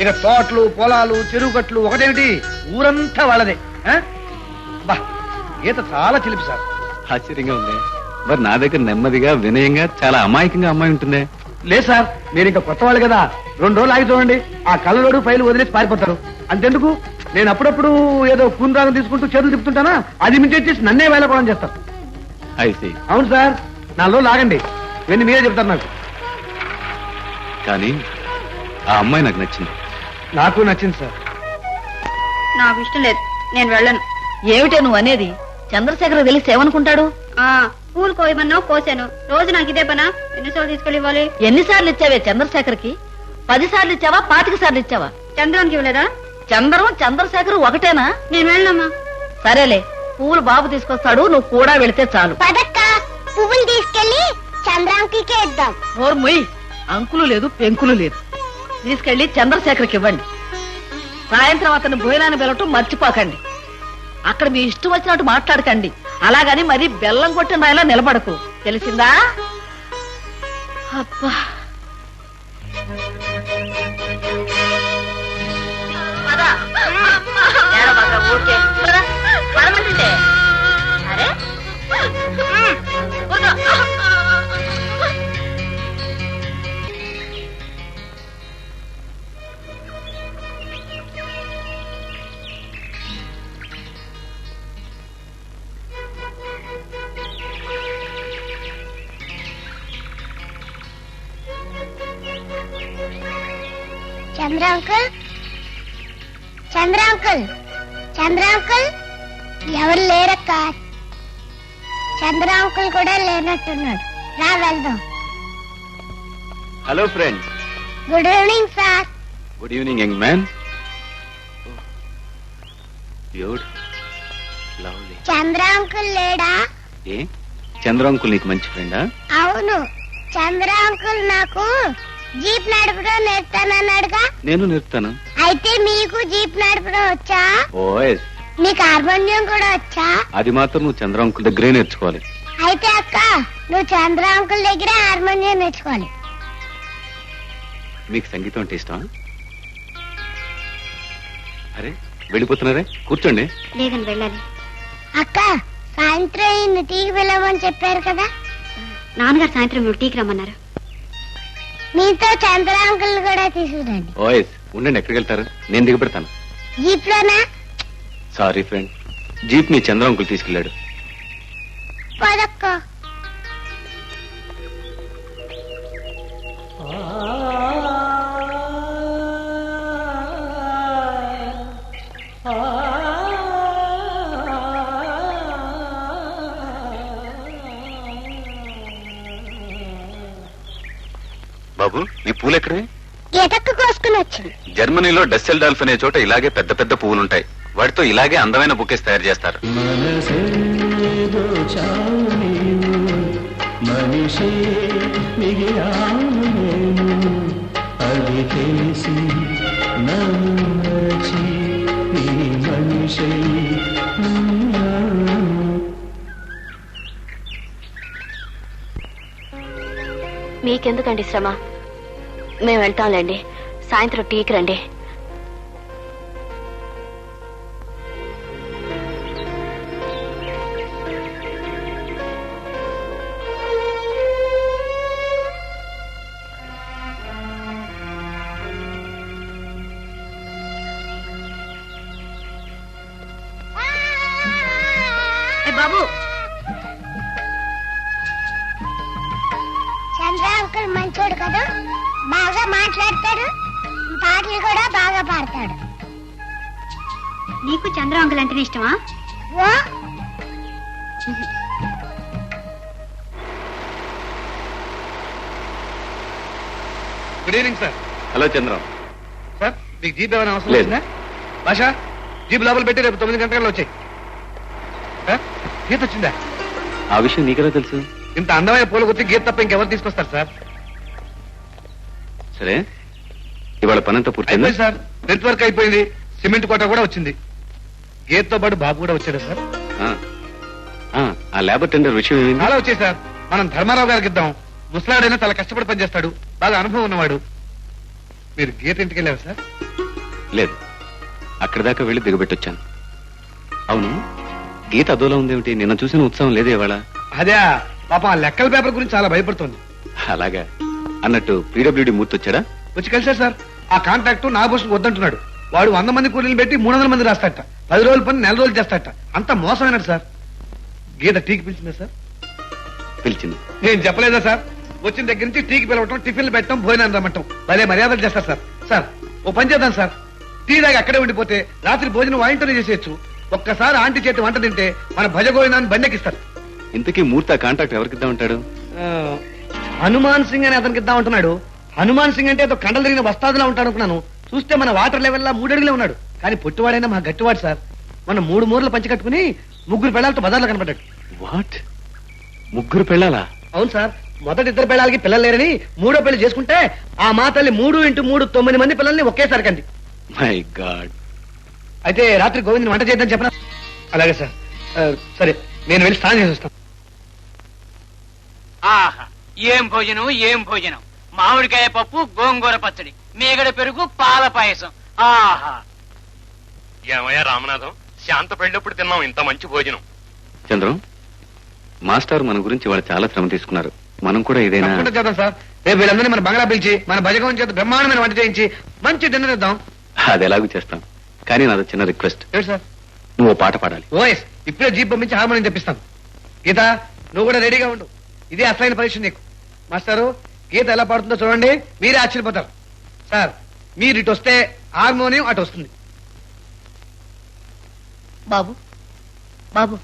ఇక తోటలు, పొలాలు, చెరువు గట్లు ఒకటేమిటి, ఊరంతా వాళ్ళదే. బా, గీత చాలా చిలిపి సార్. ఆశ్చర్యంగా ఉంది. మరి నా దగ్గర నెమ్మదిగా, వినయంగా, చాలా అమాయకంగా అమ్మాయి ఉంటుందే. లేదు సార్, మీరు ఇంకా కొత్త వాళ్ళు కదా, 2 రోజులు ఆగి చూడండి. ఆ కళ్ళలోడు ఫైలు వదిలేసి పారిపోతారు. అంతెందుకు, నేను అప్పుడప్పుడు ఏదో కూనరాగం తీసుకుంటూ చేతులు తిప్పుతుంటానా, అది మించేసి నన్నే వేళకోవడం చేస్తారు. అవును సార్, 4 రోజులు ఆగండి, ఇవన్నీ మీరే చెప్తారు నాకు. కానీ ఆ అమ్మాయి నాకు నచ్చింది. నాకు నచ్చింది సార్. నాకు ఇష్టం లేదు, నేను వెళ్ళను. ఏమిటే నువ్వు అనేది? చంద్రశేఖర్ తెలిసి ఏమనుకుంటాడు? పూలు కోయమన్నావు, కోసాను. రోజు నాకు ఇదే పనా? ఎన్నిసార్లు తీసుకెళ్ళి ఇవ్వాలి? ఎన్నిసార్లు ఇచ్చావే చంద్రశేఖర్ కి? 10 సార్లు ఇచ్చావా, 25 సార్లు ఇచ్చావా? చంద్రానికి ఇవ్వలేదా? చంద్రం చంద్రశేఖర్ ఒకటేనా? నేను వెళ్ళనమ్మా. సరేలే, పువ్వులు బాబు తీసుకొస్తాడు, నువ్వు కూడా వెళితే చాలు. పదక్క, పువ్వులు తీసుకెళ్లి చంద్రాంకి ఇద్దాం. నోర్ముయ్, అంకులు లేదు పెంకులు లేదు. తీసుకెళ్లి చంద్రశేఖర్కి ఇవ్వండి. సాయంత్రం అతను భోజనాన్ని వెళ్ళటం మర్చిపోకండి. అక్కడ మీ ఇష్టం వచ్చినట్టు మాట్లాడకండి. అలాగని మరి బెల్లం కొట్టిన రాయిలా నిలబడకు, తెలిసిందా? అబ్బా, చంద్ర అంకుల్ ఎవరు లేరక్క. చంద్ర అంకుల్ కూడా లేనట్టున్నాడు. రా వెళ్దాం. Hello friends. Good evening sir. Good evening young man. Chandra uncle లేడా? ఏ, చంద్ర అంకుల్ నీకు మంచి ఫ్రెండా? అవును, చంద్ర అంకుల్ నాకు జీప్ నడపడం నేర్తానన్నాడుగా. నేను నేర్పుతాను. అయితే మీకు జీప్ నడపడం వచ్చా? ఓఎస్. నీకు హార్మోనియం కూడా వచ్చా? అది మాత్రం నువ్వు చంద్ర అంకుల్ దగ్గరే నేర్చుకోవాలి. అయితే అక్క, నువ్వు చంద్ర అంకుల్ దగ్గర హార్మోనియం నేర్చుకోవాలి. మీకు సంగీతం అంటే ఇష్టం? అరే, వెళ్ళిపోతున్నారే, కూర్చోండి. లేదని వెళ్ళాలి. అక్క, సాయంత్రం ఈయన టీకి వెళ్ళమని చెప్పారు కదా. నాన్నగారు సాయంత్రం మీరు టీకి రమ్మన్నారు. మీతో చంద్ర అంకుల్ కూడా తీసుకురండి. ఓఎస్. ఉండండి, ఎక్కడికి వెళ్తారు? నేను దిగబెడతాను. జీప్ లోనా? సారీ ఫ్రెండ్, జీప్ ని చంద్ర అంకుల్ తీసుకెళ్లాడు. పదక్క. బాబు, నీ పూలు ఎక్కడే? గీతక్క కోసుకుని వచ్చింది. జర్మనీలో డస్సెల్డాల్ఫ్ అనే చోట ఇలాగే పెద్ద పెద్ద పువ్వులుంటాయి. వాటితో ఇలాగే అందమైన బుకేస్ తయారు చేస్తారు. మనసేదో చావు నీవు, మనిషే మిగిలాను నేను, అది తెలిసి నన్ను మరచి నీ మనిషే ఉన్నాను. మీకెందుకండి శ్రమ, మేము వెళ్తాంలేండి. సాయంత్రం టీకి రండి. బాబు, చంద్ర అంకుల్ మంచోడు కదా, బాగా మాట్లాడతాడు, పాటలు కూడా బాగా పాడతాడు. నీకు చంద్ర అంకుల్ అంటేనే ఇష్టమా? Oh good evening sir. Hello Chandram. Sir మీకు జీప్ ఏమైనా అవసరం లేదు. వచ్చిందా? భాషా జీప్ లోపల పెట్టి రేపు 9 గంటల్లో వచ్చాయి. గీత వచ్చిందా? ఆ విషయం నీకెలా తెలుసు? ఇంత అందమైన పూల గుర్తి గీత తప్ప ఇంకెవరు తీసుకొస్తారు సార్? సరే, ఇవాళ పనంతా పూర్తయిందా? అయిపోయింది సార్. నెట్ వర్క్ అయిపోయింది, సిమెంట్ కోట కూడా వచ్చింది. గీతతో పాటు బాబు కూడా వచ్చాడు సార్. ఆ లేబర్ టెండర్ విషయం ఏమైంది? చాలా వచ్చాయి సార్. మనం ధర్మారావు గారికి ఇద్దాం. ముసలాడైనా చాలా కష్టపడి పనిచేస్తాడు, బాగా అనుభవం ఉన్నవాడు. మీరు గీత ఇంటికి వెళ్ళారు సార్? లేదు, అక్కడి దాకా వెళ్ళి దిగబెట్టొచ్చాను. అవును, గీత అదోలా ఉందేమిటి? నిన్న చూసిన ఉత్సవం లేదే ఇవాళ? అదే పాపం ఆ లెక్కల పేపర్ గురించి చాలా భయపడుతుంది. అలాగా. అన్నట్టు పీడబ్ల్యూడి మూర్తి వచ్చాడా? వచ్చి కలిసారు సార్. ఆ కాంట్రాక్టు నాగభూషణ్ వద్దంటున్నాడు. వాడు 100 మంది కూలీలు పెట్టి 300 మంది రాస్తాట. 10 రోజుల పని 4 రోజులు చేస్తాట. అంత మోసమైనట్టు సార్. గీత టీకి పిలిచిందా సార్? పిలిచింది. నేను చెప్పలేదా సార్? వచ్చిన దగ్గర నుంచి టీకి పిలవటం, టిఫిన్లు పెట్టడం, భోజనం రమ్మటం, భలే మర్యాదలు చేస్తారు సార్. సార్ ఓ పని చేద్దాం సార్. టీ దాకా అక్కడే ఉండిపోతే రాత్రి భోజనం వాయింటనే చేసేయచ్చు. ఒక్కసారి ఆంటీ చేతి వంట తింటే మన భజగోవిందాన్ని బండెక్కిస్తారు. ఇంతకీ మూర్తి ఆ కాంట్రాక్ట్ ఎవరికిద్దాం ఉంటాడు? హనుమాన్ సింగ్ అని అతనికి ఇద్దాం అంటున్నాడు. హనుమాన్ సింగ్ అంటే ఏదో కండలు తిరిగిన వస్తాదులా ఉంటాడు అనుకున్నాను. చూస్తే మన వాటర్ లెవెల్ 3 అడుగులే ఉన్నాడు. కానీ పొట్టివాడైనా మా గట్టివాడు సార్. మన 3 మూరలు పంచి కట్టుకుని 3 పెళ్ళాలతో బజార్లో కనపడ్డాడు. వాట్? 3 పెళ్ళాలా? అవును సార్. మొదటి 2 పెళ్ళాలకి పిల్లలు లేరని 3వ పెళ్లి చేసుకుంటే ఆ మా తల్లి 3 × 3 9 మంది పిల్లల్ని ఒకేసారి కంది. My God. అయితే రాత్రి గోవిందని వంట చేద్దాం చెప్పనా? అలాగే సార్. సరే, నేను వెళ్ళి స్నానం చేసి వస్తాను. ఆహా, ఏం భోజనం ఏం భోజనం! మామిడికాయ పప్పు, గోంగూర పచ్చడి, మీగడ పెరుగు, పాల పాయసం. ఆహా! ఏమయ్యా రామనాథం, శాంత పెళ్ళప్పుడు తిన్నాం ఇంత మంచి భోజనం. చంద్రం, మాస్టర్ మన గురించి వాళ్ళు చాలా శ్రమ తీసుకున్నారు. మనం కూడా ఏదైనా చేద్దాం సార్. రేపు వీళ్ళందరినీ మన బంగ్లా పిలిచి మన భజగం చేత బ్రహ్మాండమైన వంట చేయించి మంచి డిన్నర్ ఇద్దాం. అది ఎలాగూ చేస్తాం. కానీ నాది చిన్న రిక్వెస్ట్. ఏంటి సార్? నువ్వు ఓ పాట పాడాలి. ఓఎస్, ఇప్పుడే జీప్ పంపించి హార్మోనియం తెప్పిస్తాను. గీత, నువ్వు కూడా రెడీగా ఉండు. ఇదే అసలైన పరీక్ష నీకు. మాస్టారు, గీత ఎలా పాడుతుందో చూడండి, మీరే ఆశ్చర్యపోతారు. సార్, మీరు ఇటు వస్తే హార్మోనియం అటు వస్తుంది. బాబు బాబు,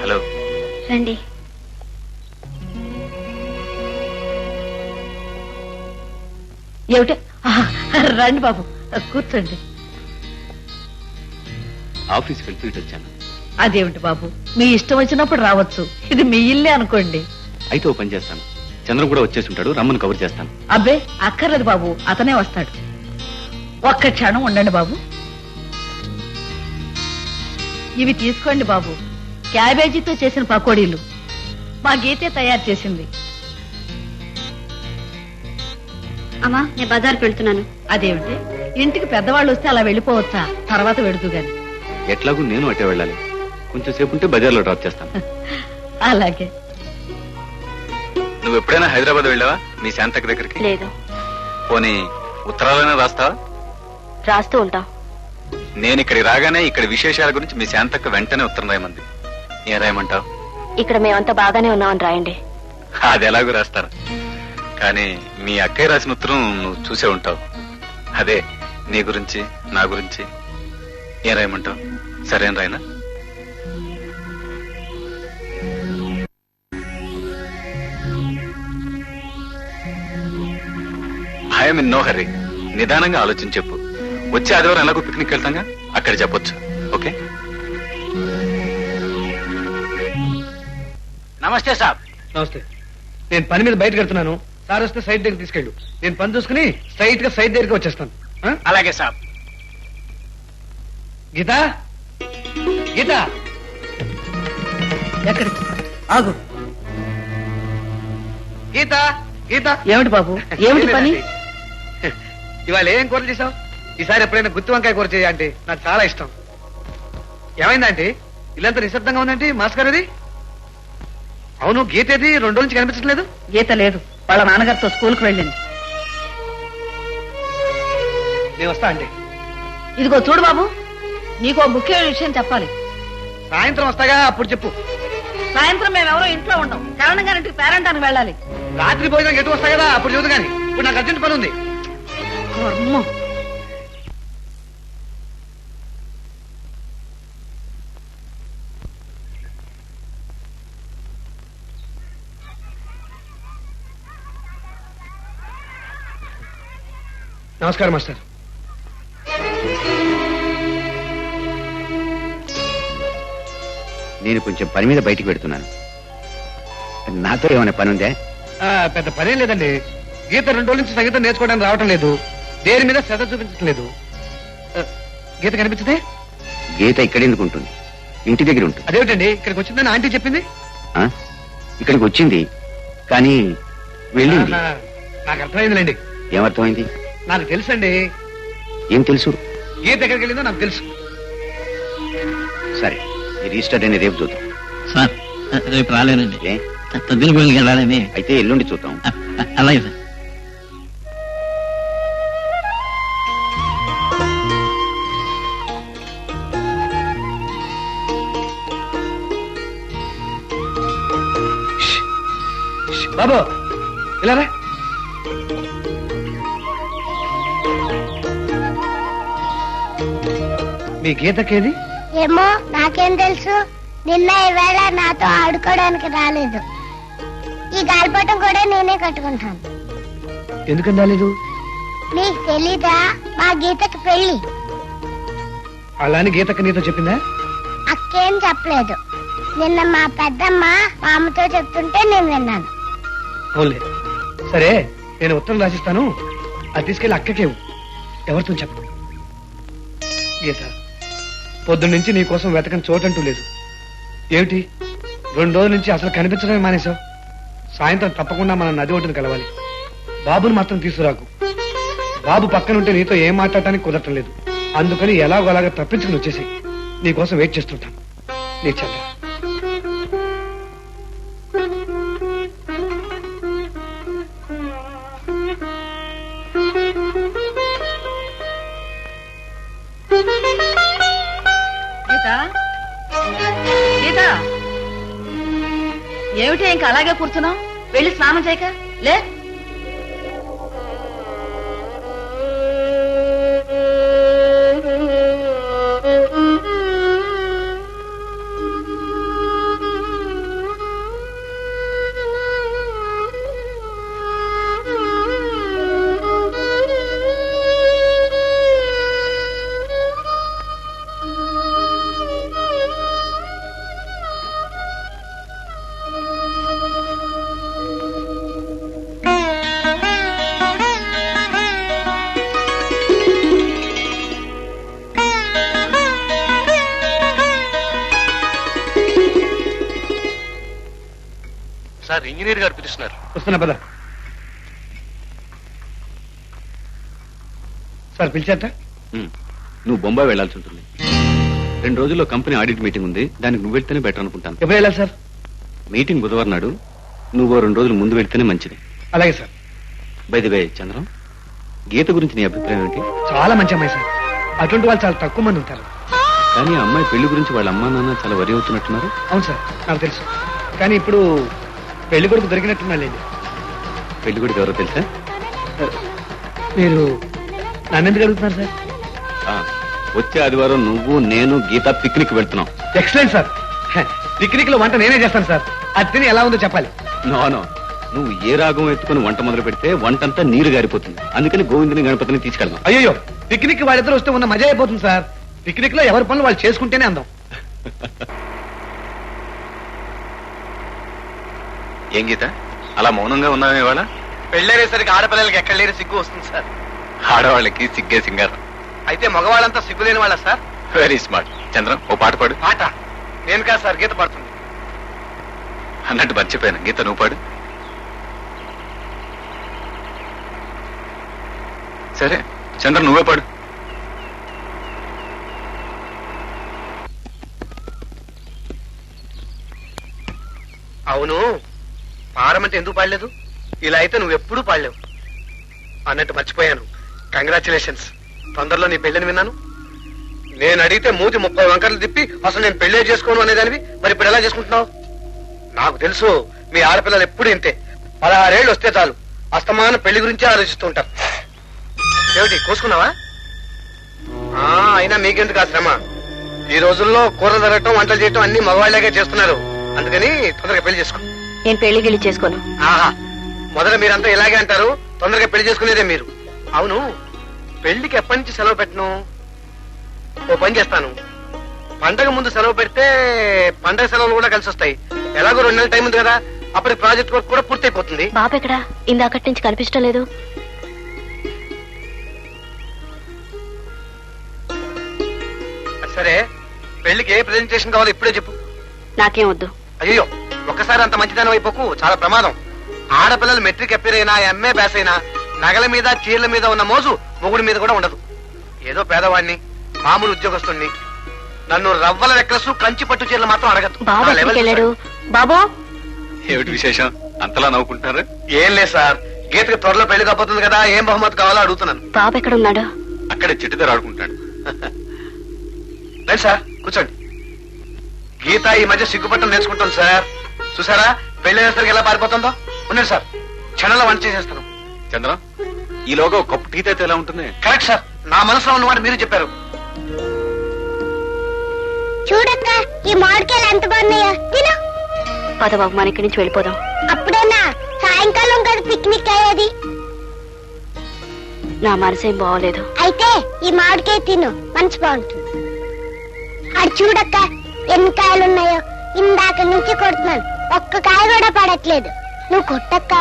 హలో. రండి. ఏమిటి? రండి బాబు, కూర్చోండి. ఆఫీస్కి వెళ్తూ ఇటు వచ్చాను. అదేమిటి బాబు, మీ ఇష్టం వచ్చినప్పుడు రావచ్చు. ఇది మీ ఇల్లే అనుకోండి. అయితే ఓ పని చేస్తాను, చంద్రం కూడా వచ్చేసి ఉంటాడు, రమ్మని కవర్ చేస్తాను. అబ్బే అక్కర్లేదు బాబు, అతనే వస్తాడు. ఒక్క క్షణం ఉండండి బాబు. ఇవి తీసుకోండి బాబు, క్యాబేజీతో చేసిన పకోడీలు. మా గీతే తయారు చేసింది. అమ్మా, నేను బజార్కి వెళ్తున్నాను. అదేమిటి, ఇంటికి పెద్దవాళ్ళు వస్తే అలా వెళ్ళిపోవచ్చా? తర్వాత వెడుతూ గాని. ఎట్లాగూ నేను అట్టే వెళ్ళాలి. కొంచెం సేపు ఉంటే బజార్లో డ్రాప్ చేస్తాను. అలాగే. నువ్వు ఎప్పుడైనా హైదరాబాద్ వెళ్ళావా మీ శాంతక్క దగ్గరికి? లేదు. పోనీ ఉత్తరాలైనా రాస్తావా? రాస్తూ ఉంటాం. నేను ఇక్కడికి రాగానే ఇక్కడ విశేషాల గురించి మీ శాంతక్క వెంటనే ఉత్తరం రాయమంది. ఏం రాయమంటావు? ఇక్కడ మేమంతా బాగానే ఉన్నామని రాయండి. అది ఎలాగో రాస్తారు, కానీ మీ అక్కయ్య రాసిన ఉత్తరం నువ్వు చూసే ఉంటావు. అదే నీ గురించి నా గురించి. ఏం రాయమంటావు? సరేం రాయనా? I'm in no hurry. నిదానంగా ఆలోచించి చెప్పు. వచ్చే ఆదివారం ఎలాగో పిక్నిక్ వెళ్తాగా, అక్కడ చెప్పొచ్చు. ఓకే? నమస్తే సార్. నమస్తే. నేను పని మీద బయటకు వెళ్తున్నాను. సార్ వస్తే సైట్ దగ్గర తీసుకెళ్ళు. నేను పని చూసుకుని స్ట్రైట్ గా సైట్ దగ్గరికి వచ్చేస్తాను. అలాగే సార్. గీత, గీత, ఎక్కడి ఆగు. గీత, గీత. ఏమిటి బాబు, ఏమిటి పని? ఇవాళ ఏం కూర చేసావు? ఈసారి ఎప్పుడైనా గుత్తి వంకాయ కూర చేయ అంటే నాకు చాలా ఇష్టం. ఏమైందంటే ఇల్లంతా నిశ్శబ్దంగా ఉందంటే మాస్ గారు? అది అవును, గీత ఏది? 2 రోజుల నుంచి కనిపించట్లేదు. గీత లేదు, వాళ్ళ నాన్నగారితో స్కూల్కి వెళ్ళింది. నేను వస్తా అంటే. ఇదిగో చూడు బాబు, నీకో ముఖ్యమైన విషయం చెప్పాలి. సాయంత్రం వస్తాగా, అప్పుడు చెప్పు. సాయంత్రం మేమెవరో ఇంట్లో ఉంటాం. కరణం గారింటికి పేరంటానికి వెళ్ళాలి. రాత్రి భోజనం ఎటు వస్తా కదా, అప్పుడు చూదు. కానీ ఇప్పుడు నాకు అర్జెంట్ పని ఉంది. నమస్కారం మాస్టర్. నేను కొంచెం పని మీద బయటికి పెడుతున్నాను. నాతో ఏమైనా పని ఉందే? పెద్ద పనేం లేదండి. గీత 2 రోజుల నుంచి సంగీతం నేర్చుకోవడానికి రావటం లేదు. దేని మీద శ్రద్ధ చూపించడం లేదు. గీత కనిపించదే? గీత ఇక్కడెందుకు ఉంటుంది? ఇంటి దగ్గర ఉంటుంది. అదేమిటండి, ఇక్కడికి వచ్చిందని ఆంటీ చెప్పింది. ఇక్కడికి వచ్చింది కానీ వెళ్ళింది. నాకు అర్థమైందిలేండి. ఏమర్థమైంది? నాకు తెలుసండి. ఏం తెలుసు? గీత ఎక్కడికి వెళ్ళిందో నాకు తెలుసు. సరే, ఈ రిజిస్టర్ అని రేపు చూద్దాం. సార్ రేపు రాలేనండి. తద్దిన గురించి వెళ్ళాలని. అయితే ఎల్లుండి చూద్దాం. అలాగే సార్. బాబు ఇలా రా. మీ గీతకేది? ఏమో, నాకేం తెలుసు. నిన్న ఈవేళ నాతో ఆడుకోవడానికి రాలేదు. ఈ గాలిపటం కూడా నేనే కట్టుకుంటాను. ఎందుకని రాలేదు? నీకు తెలీదా? మా గీతకి పెళ్లి. అలాని గీతకి నీతో చెప్పిందా? అక్కేం చెప్పలేదు. నిన్న మా పెద్దమ్మ మా అమ్మతో చెప్తుంటే నేను విన్నాను. అవునులే. సరే, నేను ఉత్తరం రాసిస్తాను. అది తీసుకెళ్ళి అక్కకేవు. ఎవరితో చెప్పు. గీత, పొద్దున్నుంచి నీ కోసం వెతకని చోటంటూ లేదు. ఏమిటి 2 రోజుల నుంచి అసలు కనిపించడమే మానేశావు? సాయంత్రం తప్పకుండా మనం నది ఒడ్డున కలవాలి. బాబుని మాత్రం తీసుకురాకు. బాబు పక్కనుంటే నీతో ఏం మాట్లాడటానికి కుదరటం లేదు. అందుకని ఎలాగోలాగా తప్పించుకుని వచ్చేసి నీకోసం వెయిట్ చేస్తుంటాను. నీ చంద్ర. ఏమిటి ఇంకా అలాగే కూర్చున్నావు? వెళ్ళి స్నానం చేయక లే. సార్, ఇంజనీర్ గారు పిలుస్తున్నారు. వస్తున్నా పద. సార్ పిలిచాట? నువ్వు బొంబాయి వెళ్లాల్సి ఉంటుంది. 2 రోజుల్లో కంపెనీ ఆడిట్ మీటింగ్ ఉంది. దానికి నువ్వు వెళ్తేనే బెటర్ అనుకుంటాను. ఎప్పుడు వెళ్ళాలి సార్? మీటింగ్ బుధవారం నాడు. నువ్వు 2 రోజులు ముందు వెళ్తేనే మంచిది. అలాగే sir. By the way Chandram, Geetha గురించి నీ అభిప్రాయం ఏంటి? చాలా మంచి అమ్మాయి సార్. అటువంటి వాళ్ళు చాలా తక్కువ మంది ఉంటారు. కానీ ఆ అమ్మాయి పెళ్లి గురించి వాళ్ళ అమ్మా నాన్న చాలా వరి అవుతున్నట్టున్నారు. అవును సార్, నాకు తెలుసు. కానీ ఇప్పుడు పెళ్లి కొడుకు దొరికినట్టున్నాళ్ళండి. పెళ్లి కొడుకు ఎవరో తెలుసా? మీరు నన్నెందుకు అడుగుతున్నారు సార్? వచ్చే ఆదివారం నువ్వు నేను గీత పిక్నిక్ వెళ్తున్నాం. Excellent sir. పిక్నిక్ లో వంట నేనే చేస్తాను సార్. అది తిని ఎలా ఉందో చెప్పాలి. నో, నువ్వు ఏ రాగం ఎత్తుకుని వంట మొదలు పెడితే వంటంతా నీరు గారిపోతుంది. అందుకని గోవిందుని గణపతిని తీసుకెళ్దాం. అయ్యో, పిక్నిక్ వాళ్ళిద్దరు వస్తే ఉన్న మజా అయిపోతుంది సార్. పిక్నిక్ లో ఎవరి పనులు వాళ్ళు చేసుకుంటేనే అందం. ఏం గీత అలా మౌనంగా ఉన్నావే ఇవాళ? పెళ్ళేసరికి ఆడపిల్లలకి ఎక్కడ లేని సిగ్గు వస్తుంది సార్. ఆడవాళ్ళకి సిగ్గే సింగారం. అయితే మగవాళ్ళంతా సిగ్గు లేని వాళ్ళ సార్? Very smart. చంద్రం, ఓ పాట పాడు. పాట నేను కాదు సార్, గీత పాడుతుంది. అన్నట్టు మర్చిపోయాను, గీత నువ్వు పాడు. సరే చంద్రం, నువ్వే పాడు. అవును, పాడమంటే ఎందుకు పాడలేదు? ఇలా అయితే నువ్వు ఎప్పుడూ పాడలేవు. అన్నట్టు మర్చిపోయాను, కంగ్రాచులేషన్స్. తొందరలో నీ పెళ్ళని విన్నాను. నేను అడిగితే మూతి 30 వంకర్లు తిప్పి అసలు నేను పెళ్ళే చేసుకోను అనేదానివి. మరి ఇప్పుడు ఎలా చేసుకుంటున్నావు? నాకు తెలుసు, మీ ఆడపిల్లలు ఎప్పుడు ఇంతే. 16 ఏళ్ళు వస్తే చాలు అస్తమానం పెళ్లి గురించి ఆలోచిస్తూ ఉంటారు. ఏమిటి కోసుకున్నావా? అయినా మీకెందుకు ఆ శ్రమ? ఈ రోజుల్లో కూరలు తరగటం, వంటలు చేయటం అన్ని మగవాళ్ళగా చేస్తున్నారు. అందుకని తొందరగా పెళ్లి చేసుకో. నేను పెళ్లి గిళ్ళి చేసుకోను. మొదట మీరంతా ఇలాగే అంటారు, తొందరగా పెళ్లి చేసుకునేదే మీరు. అవును, పెళ్లికి ఎప్పటి నుంచి సెలవు పెట్టను? ఓ పని చేస్తాను, పండగ ముందు సెలవు పెడితే పండగ సెలవులు కూడా కలిసి వస్తాయి. ఎలాగో 2 నెలల టైం ఉంది కదా, అప్పటికి ప్రాజెక్ట్ వర్క్ కూడా పూర్తయిపోతుంది. బాబు ఎక్కడా? ఇందాకటి నుంచి కనిపించడం లేదు. సరే, పెళ్లికి ఏ ప్రెజెంటేషన్ కావాలో ఇప్పుడే చెప్పు. నాకేం వద్దు. అయ్యో, ఒక్కసారి అంత మంచిదానం అయిపోకు, చాలా ప్రమాదం. ఆడపిల్లలు మెట్రిక్ ఎప్పిర్ అయినా, ఎంఏ బ్యాస్ అయినా నగల మీద చీరల మీద ఉన్న మోజు మొగుడి మీద కూడా ఉండదు. ఏదో పేదవాడిని, మామూలు ఉద్యోగస్తుణ్ణి. నన్ను రవ్వల నెక్లెస్, కంచి పట్టు చీరలు మాత్రం అడగదు. బాబు, ఏమిటి విశేషం? అంతలా నవ్వుకుంటున్నారు? ఏం లేదు సార్, గీతకి త్వరలో పెళ్లి కాబోతుంది కదా, ఏం బహుమతి కావాలో అడుగుతున్నాను. బాబు ఎక్కడ ఉన్నాడు? అక్కడే చెట్టు దగ్గర ఆడుకుంటాడు. రండి సార్, కూర్చోండి. గీత ఈ మధ్య సిగ్గుపట్టం నేర్చుకుంటాను సార్. చూసారా పెళ్లి వేసరికి ఎలా పారిపోతుందో? ఉన్నాడు సార్, క్షణంలో వంట చేసేస్తాను. చంద్రం, ఈలోగా ఒక కప్పు టీ అయితే ఎలా ఉంటుంది? కరెక్ట్ సార్, నా మనసులో ఉన్నమాట మీరు చెప్పారు. చూడక్క, ఈ మామిడికాయలు ఎంత బాగున్నాయో. తిను. పద బాబు, మన ఇక్కడి నుంచి వెళ్ళిపోదాం. అప్పుడేనా సాయంకాలం కదా పిక్నిక్ అయ్యేది? నా మనసేం బాగోలేదు. అయితే ఈ మామిడికాయ తిను, మనసు బాగుంటుంది. అది చూడక్క, ఎన్ని కాయలున్నాయో. ఇందాక నుంచి కొడుతున్నాను, ఒక్క కాయ కూడా పడట్లేదు. నువ్వు కొట్టక్క.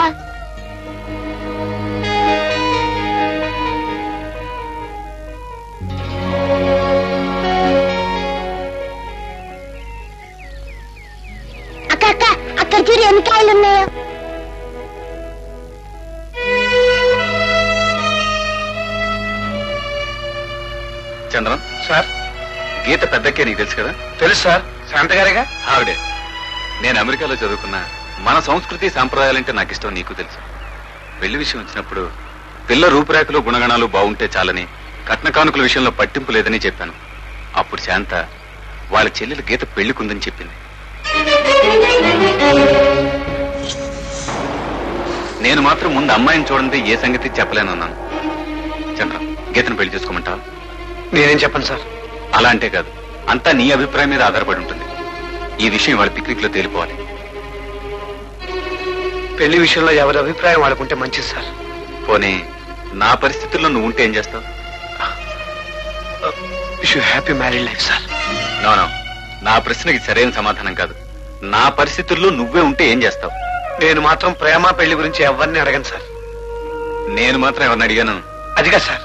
అక్క అక్క, అక్కడ చూడు ఎన్ని కాయలున్నాయో. చంద్రం సార్, గీత పెద్దక్కే నీకు తెలుసు కదా? తెలుసు సార్, శాంత గారేగా. ఆవిడే. నేను అమెరికాలో చదువుకున్నా. మన సంస్కృతి సాంప్రదాయాలంటే నాకు ఇష్టం నీకు తెలుసు. పెళ్లి విషయం వచ్చినప్పుడు పిల్ల రూపురేఖలు గుణగణాలు బాగుంటే చాలని, కట్న కానుకల విషయంలో పట్టింపు లేదని చెప్పాను. అప్పుడు శాంత వాళ్ళ చెల్లెలు గీత పెళ్లికుందని చెప్పింది. నేను మాత్రం ముందు అమ్మాయిని చూడండి ఏ సంగతి చెప్పలేనన్నాను. చంద్రం, గీతను పెళ్లి చేసుకోమంటావా? నేనేం చెప్పను సార్. అలా అంటే కాదు, అంతా నీ అభిప్రాయం మీద ఆధారపడి ఉంటుంది. ఈ విషయం వాళ్ళ పిక్నిక్ లో తేలిపోవాలి. పెళ్లి విషయంలో ఎవరి అభిప్రాయం వాళ్ళకుంటే మంచిది సార్. పోనీ నా పరిస్థితుల్లో నువ్వు ఉంటే ఏం చేస్తావు? Happy married life sir. No, నా ప్రశ్నకి సరైన సమాధానం కాదు. నా పరిస్థితుల్లో నువ్వే ఉంటే ఏం చేస్తావు? నేను మాత్రం ప్రేమ పెళ్లి గురించి ఎవరిని అడగను సార్. నేను మాత్రం ఎవరిని అడిగాను? అదిగా సార్,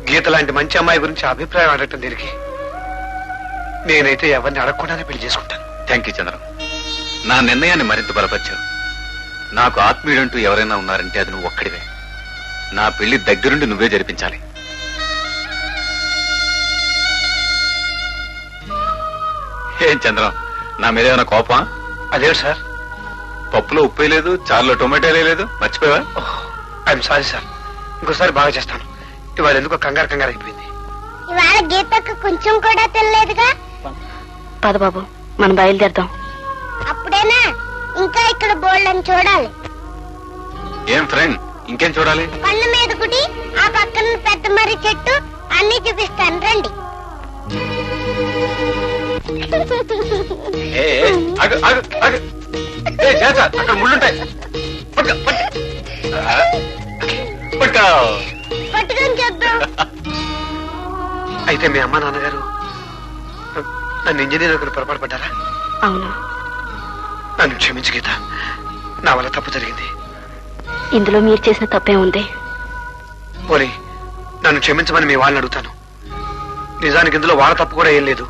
గీత లాంటి మంచి అమ్మాయి గురించి అభిప్రాయం అడగటం దీనికి. నేనైతే ఎవరిని అడగకుండానే పెళ్లి చేసుకుంటాను. థ్యాంక్ యూ చంద్రం, నా నిర్ణయాన్ని మరింత బలపరిచావు. నాకు ఆత్మీయుడంటూ ఎవరైనా ఉన్నారంటే అది నువ్వు ఒక్కడివే. నా పెళ్లి దగ్గరుండి నువ్వే జరిపించాలి. ఏం చంద్రం, నా మీద ఏమైనా కోపం? అదే సార్, పప్పులో ఉప్పు లేదు, చారులో టొమాటో లేదు, మర్చిపోయావా? I'm sorry sir. ఇంకోసారి బాగా చేస్తాను. ఇవాళ ఎందుకో కంగారు అయిపోయింది. ఇవాళ గీతకు కొంచెం కూడా తెలియలేదుగా. పద బాబు మనం బయలుదేరదాం. అప్పుడేనా ఇంకా ఇక్కడ బోల్డ్ అని చూడాలి. ఏం ఫ్రెండ్ ఇంకేం చూడాలి? కొండ మీద గుడి, ఆ పక్కన పెద్ద మర్రి చెట్టు అన్ని చూపిస్తాను రండి. అక్కడ ముళ్ళుంటాయి. పట్టుకొని చూద్దాం. అయితే మీ అమ్మ నాన్నగారు నన్ను ఇంజనీర్ ఒకరు పొరపాటు పడ్డారా? అవును. నన్ను క్షమించు గీత, నా వల్ల తప్పు జరిగింది. ఇందులో మీరు చేసిన తప్పే ఉంది. పోనీ నన్ను క్షమించమని మీ వాళ్ళని అడుగుతాను. నిజానికి ఇందులో వాళ్ళ తప్పు కూడా ఏం లేదు.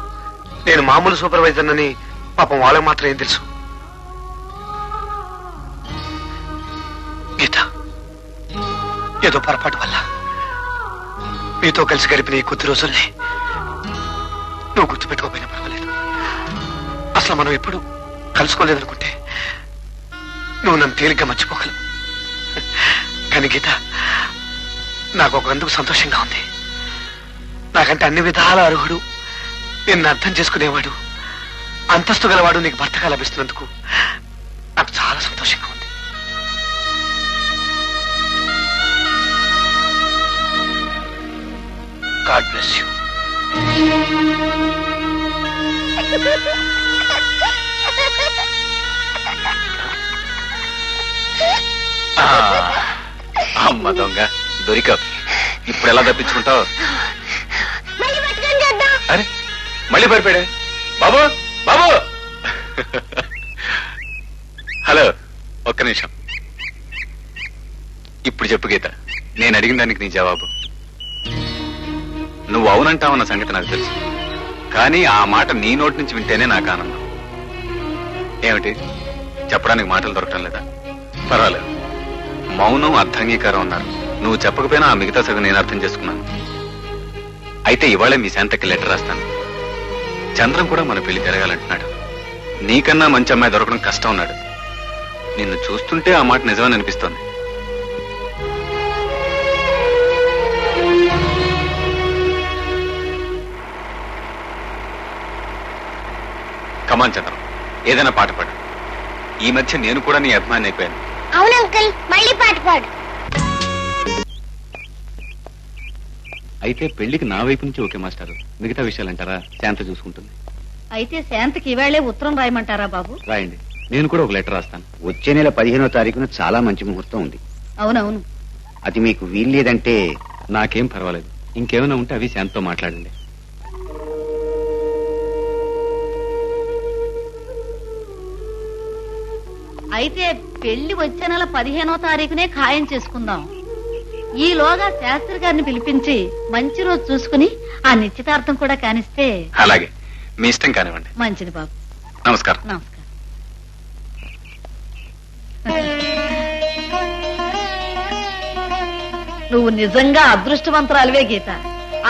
నేను మామూలు సూపర్వైజర్ అని పాపం వాళ్ళకి మాత్రం ఏం తెలుసు. గీత, ఏదో పొరపాటు వల్ల మీతో కలిసి గడిపిన ఈ కొద్ది రోజుల్ని నువ్వు గుర్తుపెట్టుకోపోయినా పర్వాలేదు. అసలు మనం ఎప్పుడు కలుసుకోలేదనుకుంటే నువ్వు నన్ను తేలిగ్గా మర్చిపోగలవు. కానీ గీత, నాకు ఒకందుకు సంతోషంగా ఉంది. నాకంటే అన్ని విధాల అర్హుడు, నిన్ను అర్థం చేసుకునేవాడు, అంతస్తు గలవాడు నీకు భర్తగా లభిస్తున్నందుకు నాకు చాలా సంతోషంగా ఉంది. God bless you. అమ్మ దొంగ దొరికావు. ఇప్పుడు ఎలా తప్పించుకుంటావు? అరే మళ్ళీ పరిపాడే. బాబు బాబు హలో, ఒక్క నిమిషం. ఇప్పుడు చెప్పు గీత, నేను అడిగిన దానికి నీ జవాబు. నువ్వు అవునంటావన్న సంగతి నాకు తెలుసు, కానీ ఆ మాట నీ నోటి నుంచి వింటేనే నాకు ఆనందం. ఏమిటి చెప్పడానికి మాటలు దొరకటం లేదా? పర్వాలేదు, మౌనం అర్థాంగీకారం అన్నారు. నువ్వు చెప్పకపోయినా ఆ మిగతా సగం నేను అర్థం చేసుకున్నాను. అయితే ఇవాళే మీ శాంతకి లెటర్ రాస్తాను. చంద్రం కూడా మన పెళ్లి జరగాలంటున్నాడు. నీకన్నా మంచి అమ్మాయి దొరకడం కష్టం అన్నాడు. నిన్ను చూస్తుంటే ఆ మాట నిజమని అనిపిస్తోంది. కమాన్ చంద్రం, ఏదైనా పాట పాడు. ఈ మధ్య నేను కూడా నీ అభిమాని అయిపోయాను. అవును అంకుల్, మళ్ళీ పాట పాడు. అయితే పెళ్లికి నా వైపు నుంచి ఓకే మాస్టారు. మిగతా విషయాలంటారా శాంత చూసుకుంటుంది. అయితే శాంతకి ఇవాళే ఉత్తరం రాయమంటారా బాబు? రాయండి, నేను కూడా ఒక లెటర్ రాస్తాను. వచ్చే నెల 15వ తారీఖున చాలా మంచి ముహూర్తం ఉంది. అవునవును. అది మీకు వీల్లేదంటే నాకేం పర్వాలేదు. ఇంకేమైనా ఉంటే అవి శాంతతో మాట్లాడండి. అయితే పెళ్లి వచ్చే నెల 15వ తారీఖునే ఖాయం చేసుకుందాం. ఈలోగా శాస్త్రి గారిని పిలిపించి మంచి రోజు చూసుకుని ఆ నిశ్చితార్థం కూడా కానిస్తే. అలాగే, మీ ఇష్టం కానివ్వండి. మంచిది బాబు. నమస్కారం. నమస్కారం. నువ్వు నిజంగా అదృష్టవంతురాలివే గీత.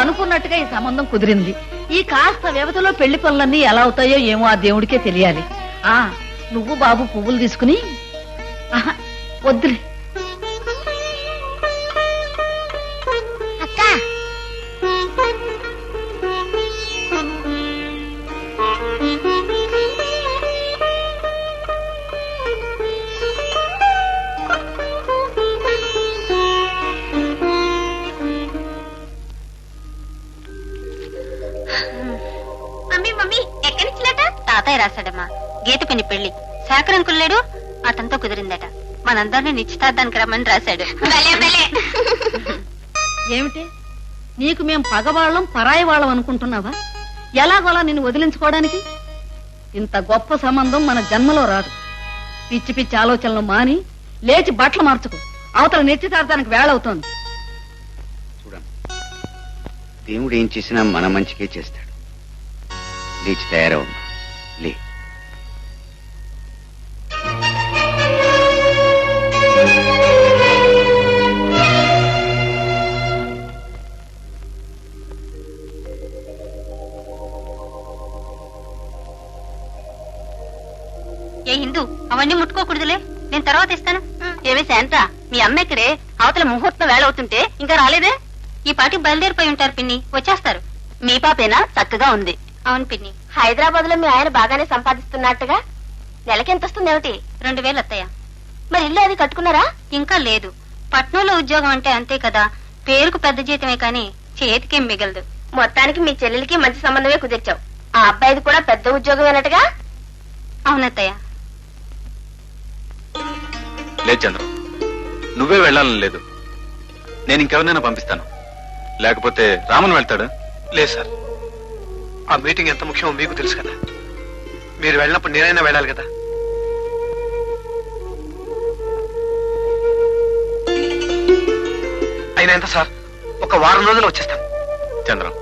అనుకున్నట్టుగా ఈ సంబంధం కుదిరింది. ఈ కాస్త వ్యవధిలో పెళ్లి పనులన్నీ ఎలా అవుతాయో ఏమో ఆ దేవుడికే తెలియాలి. నువ్వు బాబు పువ్వులు తీసుకుని. వద్దులే అక్క. మమ్మీ ఎక్కడి నుంచి లేట? తాతయ్య రాశాడమ్మా. గీత పిన్ని పెళ్లి శాకరంకులు లేడు, అతనితో కుదిరిందట. మనందరినీ నిశ్చితార్థానికి రమ్మని రాశాడు. ఏమిటి నీకు మేం పగవాళ్ళం పరాయి వాళ్ళం అనుకుంటున్నావా? ఎలాగోలా నిన్ను వదిలించుకోవడానికి? ఇంత గొప్ప సంబంధం మన జన్మలో రాదు. పిచ్చి పిచ్చి ఆలోచనలు మాని లేచి బట్టలు మార్చుకో. అవతల నిశ్చితార్థానికి వేళవుతోంది. చూడండి, దేవుడు ఏం చేసినా మన మంచికే చేస్తాడు. లేచి తయారవు. లే. ఏ హిందూ, అవన్నీ ముట్టుకోకూడదులే, నేను తర్వాత ఇస్తాను. ఏవే శాంత, మీ అమ్మ ఇక్కడే అవతల ముహూర్తం వేళ అవుతుంటే ఇంకా రాలేదే? ఈ పాటికి బయలుదేరిపోయి ఉంటారు పిన్ని, వచ్చేస్తారు. మీ పాపేనా? చక్కగా ఉంది. అవును పిన్ని. హైదరాబాద్ లో మీ ఆయన బాగానే సంపాదిస్తున్నట్టుగా. నెలకి ఎంత వస్తుంది ఏమిటి? 2000 అత్తయ్య. మరి ఇల్లు అది కట్టుకున్నారా? ఇంకా లేదు. పట్నంలో ఉద్యోగం అంటే అంతే కదా, పేరుకు పెద్ద జీతమే కానీ చేతికేం మిగలదు. మొత్తానికి మీ చెల్లెలికి మంచి సంబంధమే కుదిర్చావు. ఆ అబ్బాయిది కూడా పెద్ద ఉద్యోగమేనట్టుగా. అవునత్తయ్య. లేదు చంద్రం, నువ్వే వెళ్ళాలని లేదు. నేను ఇంకెవరినైనా పంపిస్తాను. లేకపోతే రామన్ వెళ్తాడు. లేదు సార్, ఆ మీటింగ్ ఎంత ముఖ్యమో మీకు తెలుసు కదా. మీరు వెళ్ళినప్పుడు నేనైనా వెళ్ళాలి కదా. అయినా ఎంత సార్, ఒక వారం రోజులు వచ్చేస్తాను. చంద్రం,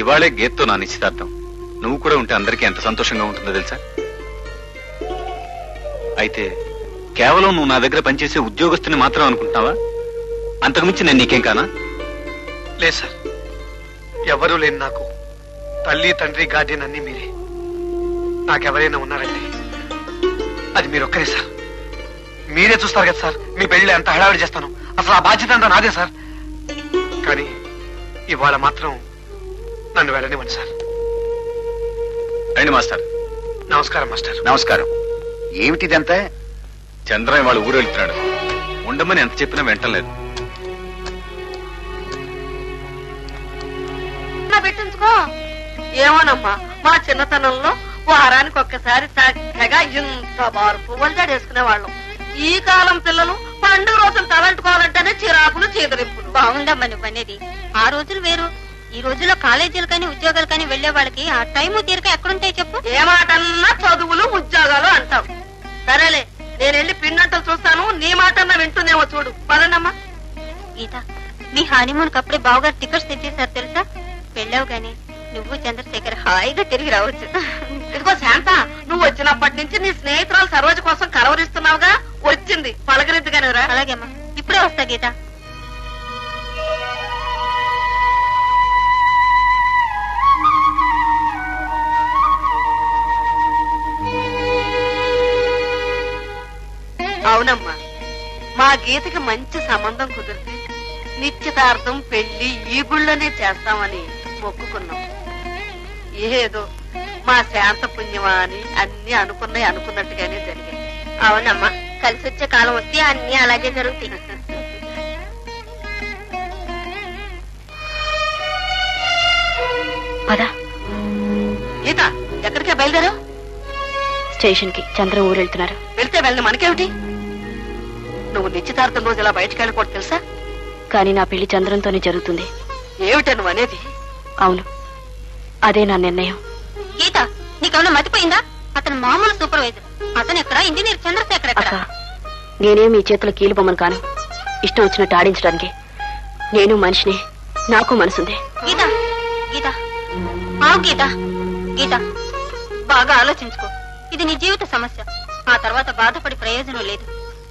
ఇవాళే గీత్తో నా నిశ్చితార్థం. నువ్వు కూడా ఉంటే అందరికీ ఎంత సంతోషంగా ఉంటుందో తెలుసా? అయితే కేవలం నువ్వు నా దగ్గర పనిచేసే ఉద్యోగస్తుని మాత్రం అనుకుంటున్నావా? అంతకుమించి నేను నీకేం కానా? లేదు సార్, ఎవరూ లేని నాకు తల్లి తండ్రి గార్డియన్ అన్ని మీరే. నాకెవరైనా ఉన్నారంటే అది మీరొక్కరే సార్. మీరే చూస్తారు కదా సార్, మీ పెళ్లి ఎంత హడావిడి చేస్తాను. అసలు ఆ బాధ్యత అంతా నాదే సార్. కానీ ఇవాళ మాత్రం నన్ను వెళ్ళనివ్వండి సార్. రండి మాస్టర్. నమస్కారం మాస్టర్. నమస్కారం. ఏమిటిదంతా? చంద్రం ఇవాళ ఊరు వెళ్తున్నాడు. ఉండమని ఎంత చెప్పినా వెంటలేదు. పెట్టించుకో. ఏమోనమ్మా, మా చిన్నతనంలో వారానికి ఒక్కసారి చక్కగా ఇంత బారు పువ్వులు జడేసుకునే వాళ్ళం. ఈ కాలం పిల్లలు పండుగ రోజులు తలంటుకోవాలంటేనే చిరాకులు చీదరింపులు. బాగుందమ్మా నువ్వు అనేది. ఆ రోజులు వేరు. ఈ రోజుల్లో కాలేజీలు కానీ ఉద్యోగాలు కానీ వెళ్లే వాళ్ళకి ఆ టైము తీరిక ఎక్కడుంటాయి చెప్పు? ఏ మాటన్నా చదువులు ఉద్యోగాలు అంటావు. సరేలే, నేను వెళ్ళి పిండంటలు చూస్తాను. నీ మాటన్నా వింటుందేమో చూడు. పదండమ్మా. గీత, మీ హానీమూన్ కప్పుడే బావగారు టికెట్స్ తెచ్చేసారు తెలుసా? వెళ్ళావు గాని నువ్వు చంద్రశేఖర్ హాయిగా తిరిగి రావచ్చు. ఇదిగో శాంత, నువ్వు వచ్చినప్పటి నుంచి నీ స్నేహితురాలు సరోజ కోసం కలవరిస్తున్నావుగా. వచ్చింది, పలకరించగానే రా. అలాగేమ్మా, ఇప్పుడే వస్తా గీత. అవునమ్మా, మా గీతకి మంచి సంబంధం కుదిరితే నిశ్చితార్థం పెళ్లి ఈ గుళ్ళోనే చేస్తామని మొక్కుకున్నాం. ఏదో మా శాంత పుణ్యమా అని అన్ని అనుకున్నట్టుగానే జరిగాయి. అవునమ్మా, కలిసి వచ్చే కాలం వస్తే అన్ని అలాగే జరుగుతాయి. పదా గీత, ఎక్కడికే బయలుదేరావు? స్టేషన్ కి. చంద్ర ఊరు వెళ్తున్నారు. వెళ్తే వెళ్ళి మనకేమిటి? నువ్వు నిశ్చితార్థం రోజు ఇలా బయటకు వెళ్ళకూడదు తెలుసా? కానీ నా పెళ్లి చంద్రంతోనే జరుగుతుంది. ఏమిటా నువ్వు అనేది? అవును, అదే నా నిర్ణయం. గీత, నీకేమన్నా మతిపోయిందా? అతను మామూలు సూపర్వైజర్. అతను ఎక్కడ? ఇంజనీర్ చంద్రశేఖర్ ఎక్కడ? నేనేం మీ చేతుల కీలు బొమ్మను కాను, ఇష్టం వచ్చినట్టు ఆడించడానికి. నేను మనిషిని, నాకు మనసుంది. గీత, గీత, ఆవు గీత. గీత, బాగా ఆలోచించుకో. ఇది నీ జీవిత సమస్య. ఆ తర్వాత బాధపడి ప్రయోజనం లేదు.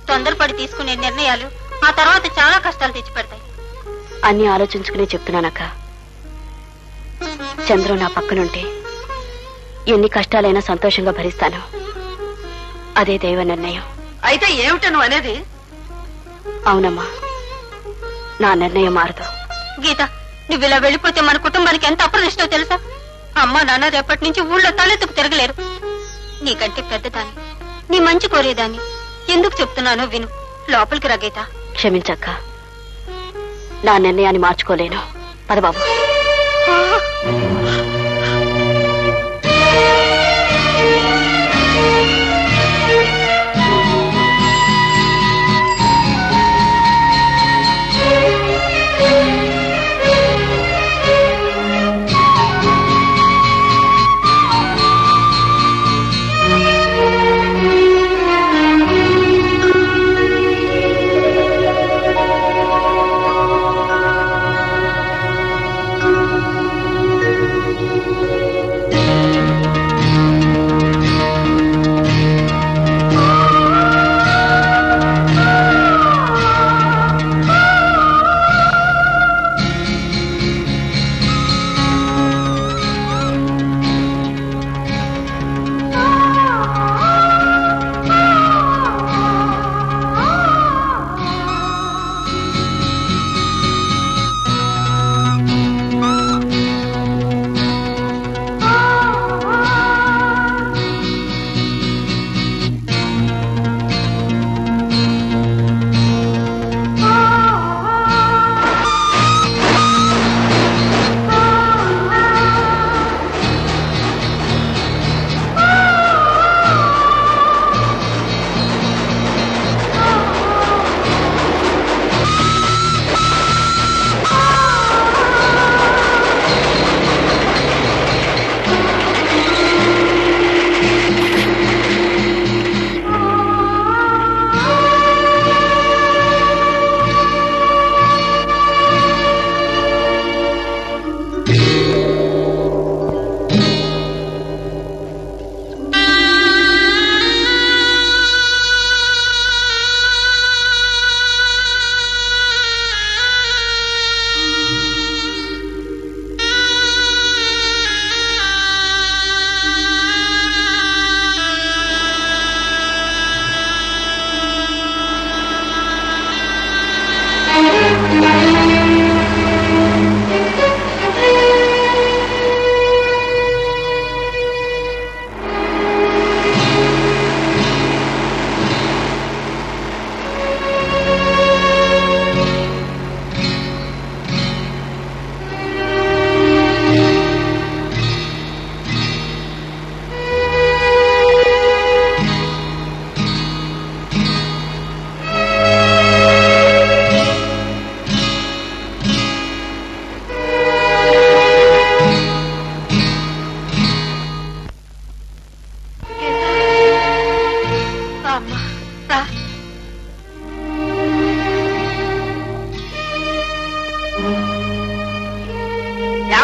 తొందరపడి తీసుకునే నిర్ణయాలు ఆ తర్వాత చాలా కష్టాలు తెచ్చిపెడతాయి. అన్ని ఆలోచించుకునే చెప్తున్నానక్క. చంద్రం నా పక్కనుంటే ఎన్ని కష్టాలైనా సంతోషంగా భరిస్తాను. అదే దైవ నిర్ణయం. అయితే ఏమిటా నువ్వు అనేది? అవునమ్మా, నా నిర్ణయం మారదు. గీత, నువ్వు ఇలా వెళ్ళిపోతే మన కుటుంబానికి ఎంత అప్రదిష్టో తెలుసా? అమ్మా నాన్న రేపటి నుంచి ఊళ్ళో తలెత్తుకు తిరగలేరు. నీకంటే పెద్దదాన్ని, నీ మంచి కోరేదాన్ని. ఎందుకు చెప్తున్నానో విను. లోపలికి రా గీత. క్షమించక్క, నా నిర్ణయాన్ని మార్చుకోలేను. పద బాబు.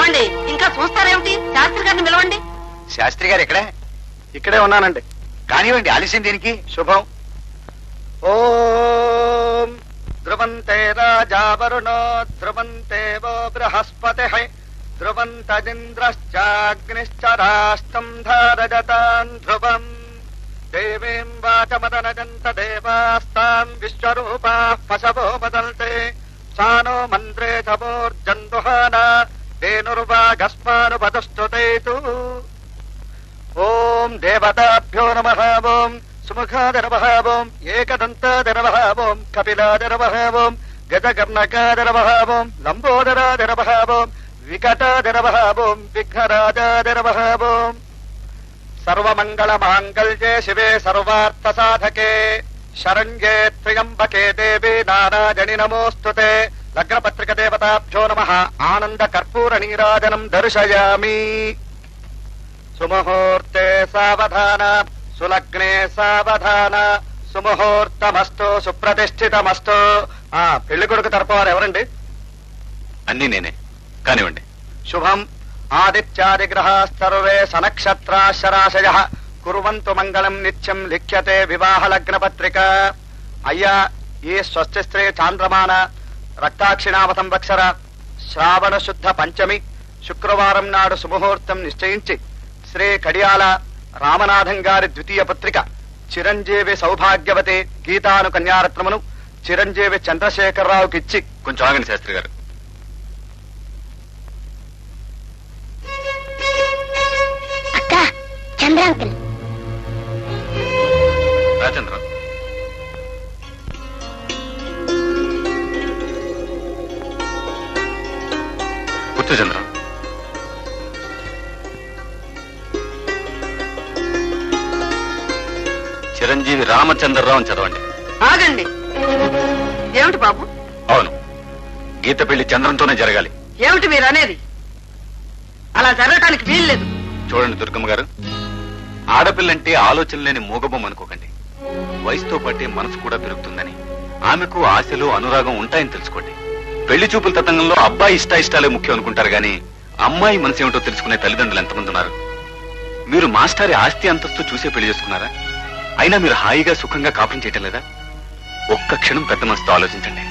ఏమండి ఇంకా చూస్తారేమిటి? శాస్త్రి గారిని పిలవండి. శాస్త్రి గారు ఎక్కడే? ఇక్కడే ఉన్నానండి. కానివ్వండి, ఆలస్యం దీనికి. శుభం. ఓం ధ్రువంతే రాజా వరుణో ధ్రువంతే వో బృహస్పతి ధ్రువంతజింద్రశ్చాగ్నిశ్చ రాష్ట్రం ధారజతాన్ ధ్రువం దేవీం వాచమదనజంత దేవాస్తాం విశ్వరూపాః పశవో వదల్తే సానో మంత్రే చమోర్జందుహాన ధేనుర్వాగస్మానుపదస్తుతేతు. ఓం దేవతాభ్యో నమః. ఓం సుముఖాదరవః. ఓం ఏకదంతాదరవః. ఓం కపిలాదరవః. ఓం గజకర్ణకాదరవః. ఓం లంబోదరాదరవః. ఓం వికటాదరవః. ఓం విఘ్నరాజాదరవః. ఓం సర్వమంగళమాంగళ్యే శివే సర్వార్థసాధకే శరణ్యే త్ర్యంబకే దేవి నారాయణి నమోస్తుతే. లగ్నపత్రిక దేవతాభ్యో నమః. ఆనంద కర్పూర నీరాజనం దర్శయామి. సుముహూర్తే సావధాన సులగ్నే సావధాన సుముహూర్తమస్తు సుప్రతిష్ఠితమస్తు. పెళ్లి కొడుకు తరపు వారు ఎవరండి? అన్ని నేనే, కానివ్వండి. శుభం. ఆదిత్యాదిగ్రహ సర్వే సనక్షత్రాశరాశయ కుర్వంతు మంగళం నిత్యం లిఖ్యతే వివాహ లగ్న పత్రిక. అయ్యా, ఈ స్వస్తి స్త్రీ చాంద్రమాన రక్తాక్షిణామ సంవత్సర శ్రావణ శుద్ధ పంచమి శుక్రవారం నాడు సుముహూర్తం నిశ్చయించి శ్రీ కడియాల రామనాథం గారి ద్వితీయ పుత్రిక చిరంజీవి సౌభాగ్యవతి గీతాను కన్యారత్నమును చిరంజీవి చంద్రశేఖరరావుకి ఇచ్చి. కొంచెం ఆగండి శాస్త్రి గారు. అక్క, చంద్ర అంకుల్. రాజేంద్ర, కూర్చో చంద్ర. చిరంజీవి రామచంద్రరావు చదవండి. ఆగండి. ఏమిటి బాబు? అవును, గీత పెళ్లి చంద్రంతోనే జరగాలి. ఏమిటి మీరు అనేది? అలా జరగటానికి వీల్లేదు. చూడండి దుర్గమ్మ గారు, ఆడపిల్లంటే ఆలోచన లేని మూగబొమ్మ అనుకోకండి. వయసుతో పాటే మనసు కూడా పెరుగుతుందని, ఆమెకు ఆశలు అనురాగం ఉంటాయని తెలుసుకోండి. పెళ్లి చూపుల తతంగంలో అబ్బాయి ఇష్టాలే ముఖ్యం అనుకుంటారు గాని అమ్మాయి మనసు ఏమిటో తెలుసుకునే తల్లిదండ్రులు ఎంతమంది ఉన్నారు? మీరు మాస్టారి ఆస్తి అంతస్తు చూసే పెళ్లి చేసుకున్నారా? అయినా మీరు హాయిగా సుఖంగా కాపురం చేయటం లేదా? ఒక్క క్షణం పెద్ద మనసుతో ఆలోచించండి.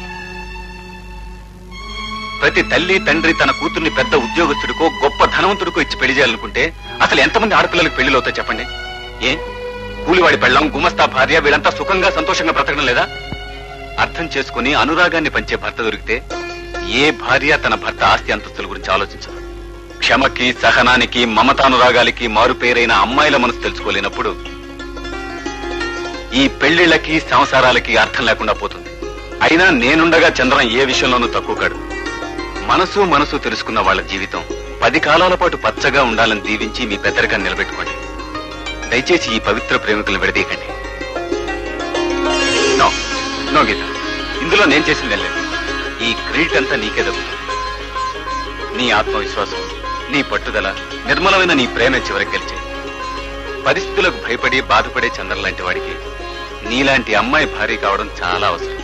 ప్రతి తల్లి తండ్రి తన కూతుర్ని పెద్ద ఉద్యోగస్తుడికో గొప్ప ధనవంతుడికో ఇచ్చి పెళ్లి చేయాలనుకుంటే అసలు ఎంతమంది ఆడపిల్లలకు పెళ్లిలో అవుతాయి చెప్పండి? ఏ కూలివాడి పెళ్ళం, గుమస్తా భార్య వీళ్ళంతా సుఖంగా సంతోషంగా బ్రతకడం లేదా? అర్థం చేసుకుని అనురాగాన్ని పంచే భర్త దొరికితే ఏ భార్య తన భర్త ఆస్తి అంతస్తుల గురించి ఆలోచించదు. క్షమకి, సహనానికి, మమతానురాగాలకి మారుపేరైన అమ్మాయిల మనసు తెలుసుకోలేనప్పుడు ఈ పెళ్లిళ్ళకి సంసారాలకి అర్థం లేకుండా పోతుంది. అయినా నేనుండగా చంద్రం ఏ విషయంలోనూ తక్కువ కాడు. మనసు తెలుసుకున్న వాళ్ళ జీవితం 10 కాలాల పాటు పచ్చగా ఉండాలని దీవించి మీ పెద్దరికాన్ని నిలబెట్టుకోండి. దయచేసి ఈ పవిత్ర ప్రేమికులను విడదీయకండి. నో గీత, ఇందులో నేను చేసింది లేదు. ఈ క్రెడిట్ అంతా నీకే దక్కుతుంది. నీ ఆత్మవిశ్వాసం, నీ పట్టుదల, నిర్మలమైన నీ ప్రేమ చివరికి గెలిచే. పరిస్థితులకు భయపడి బాధపడే చంద్ర లాంటి వాడికి నీలాంటి అమ్మాయి భార్య కావడం చాలా అవసరం.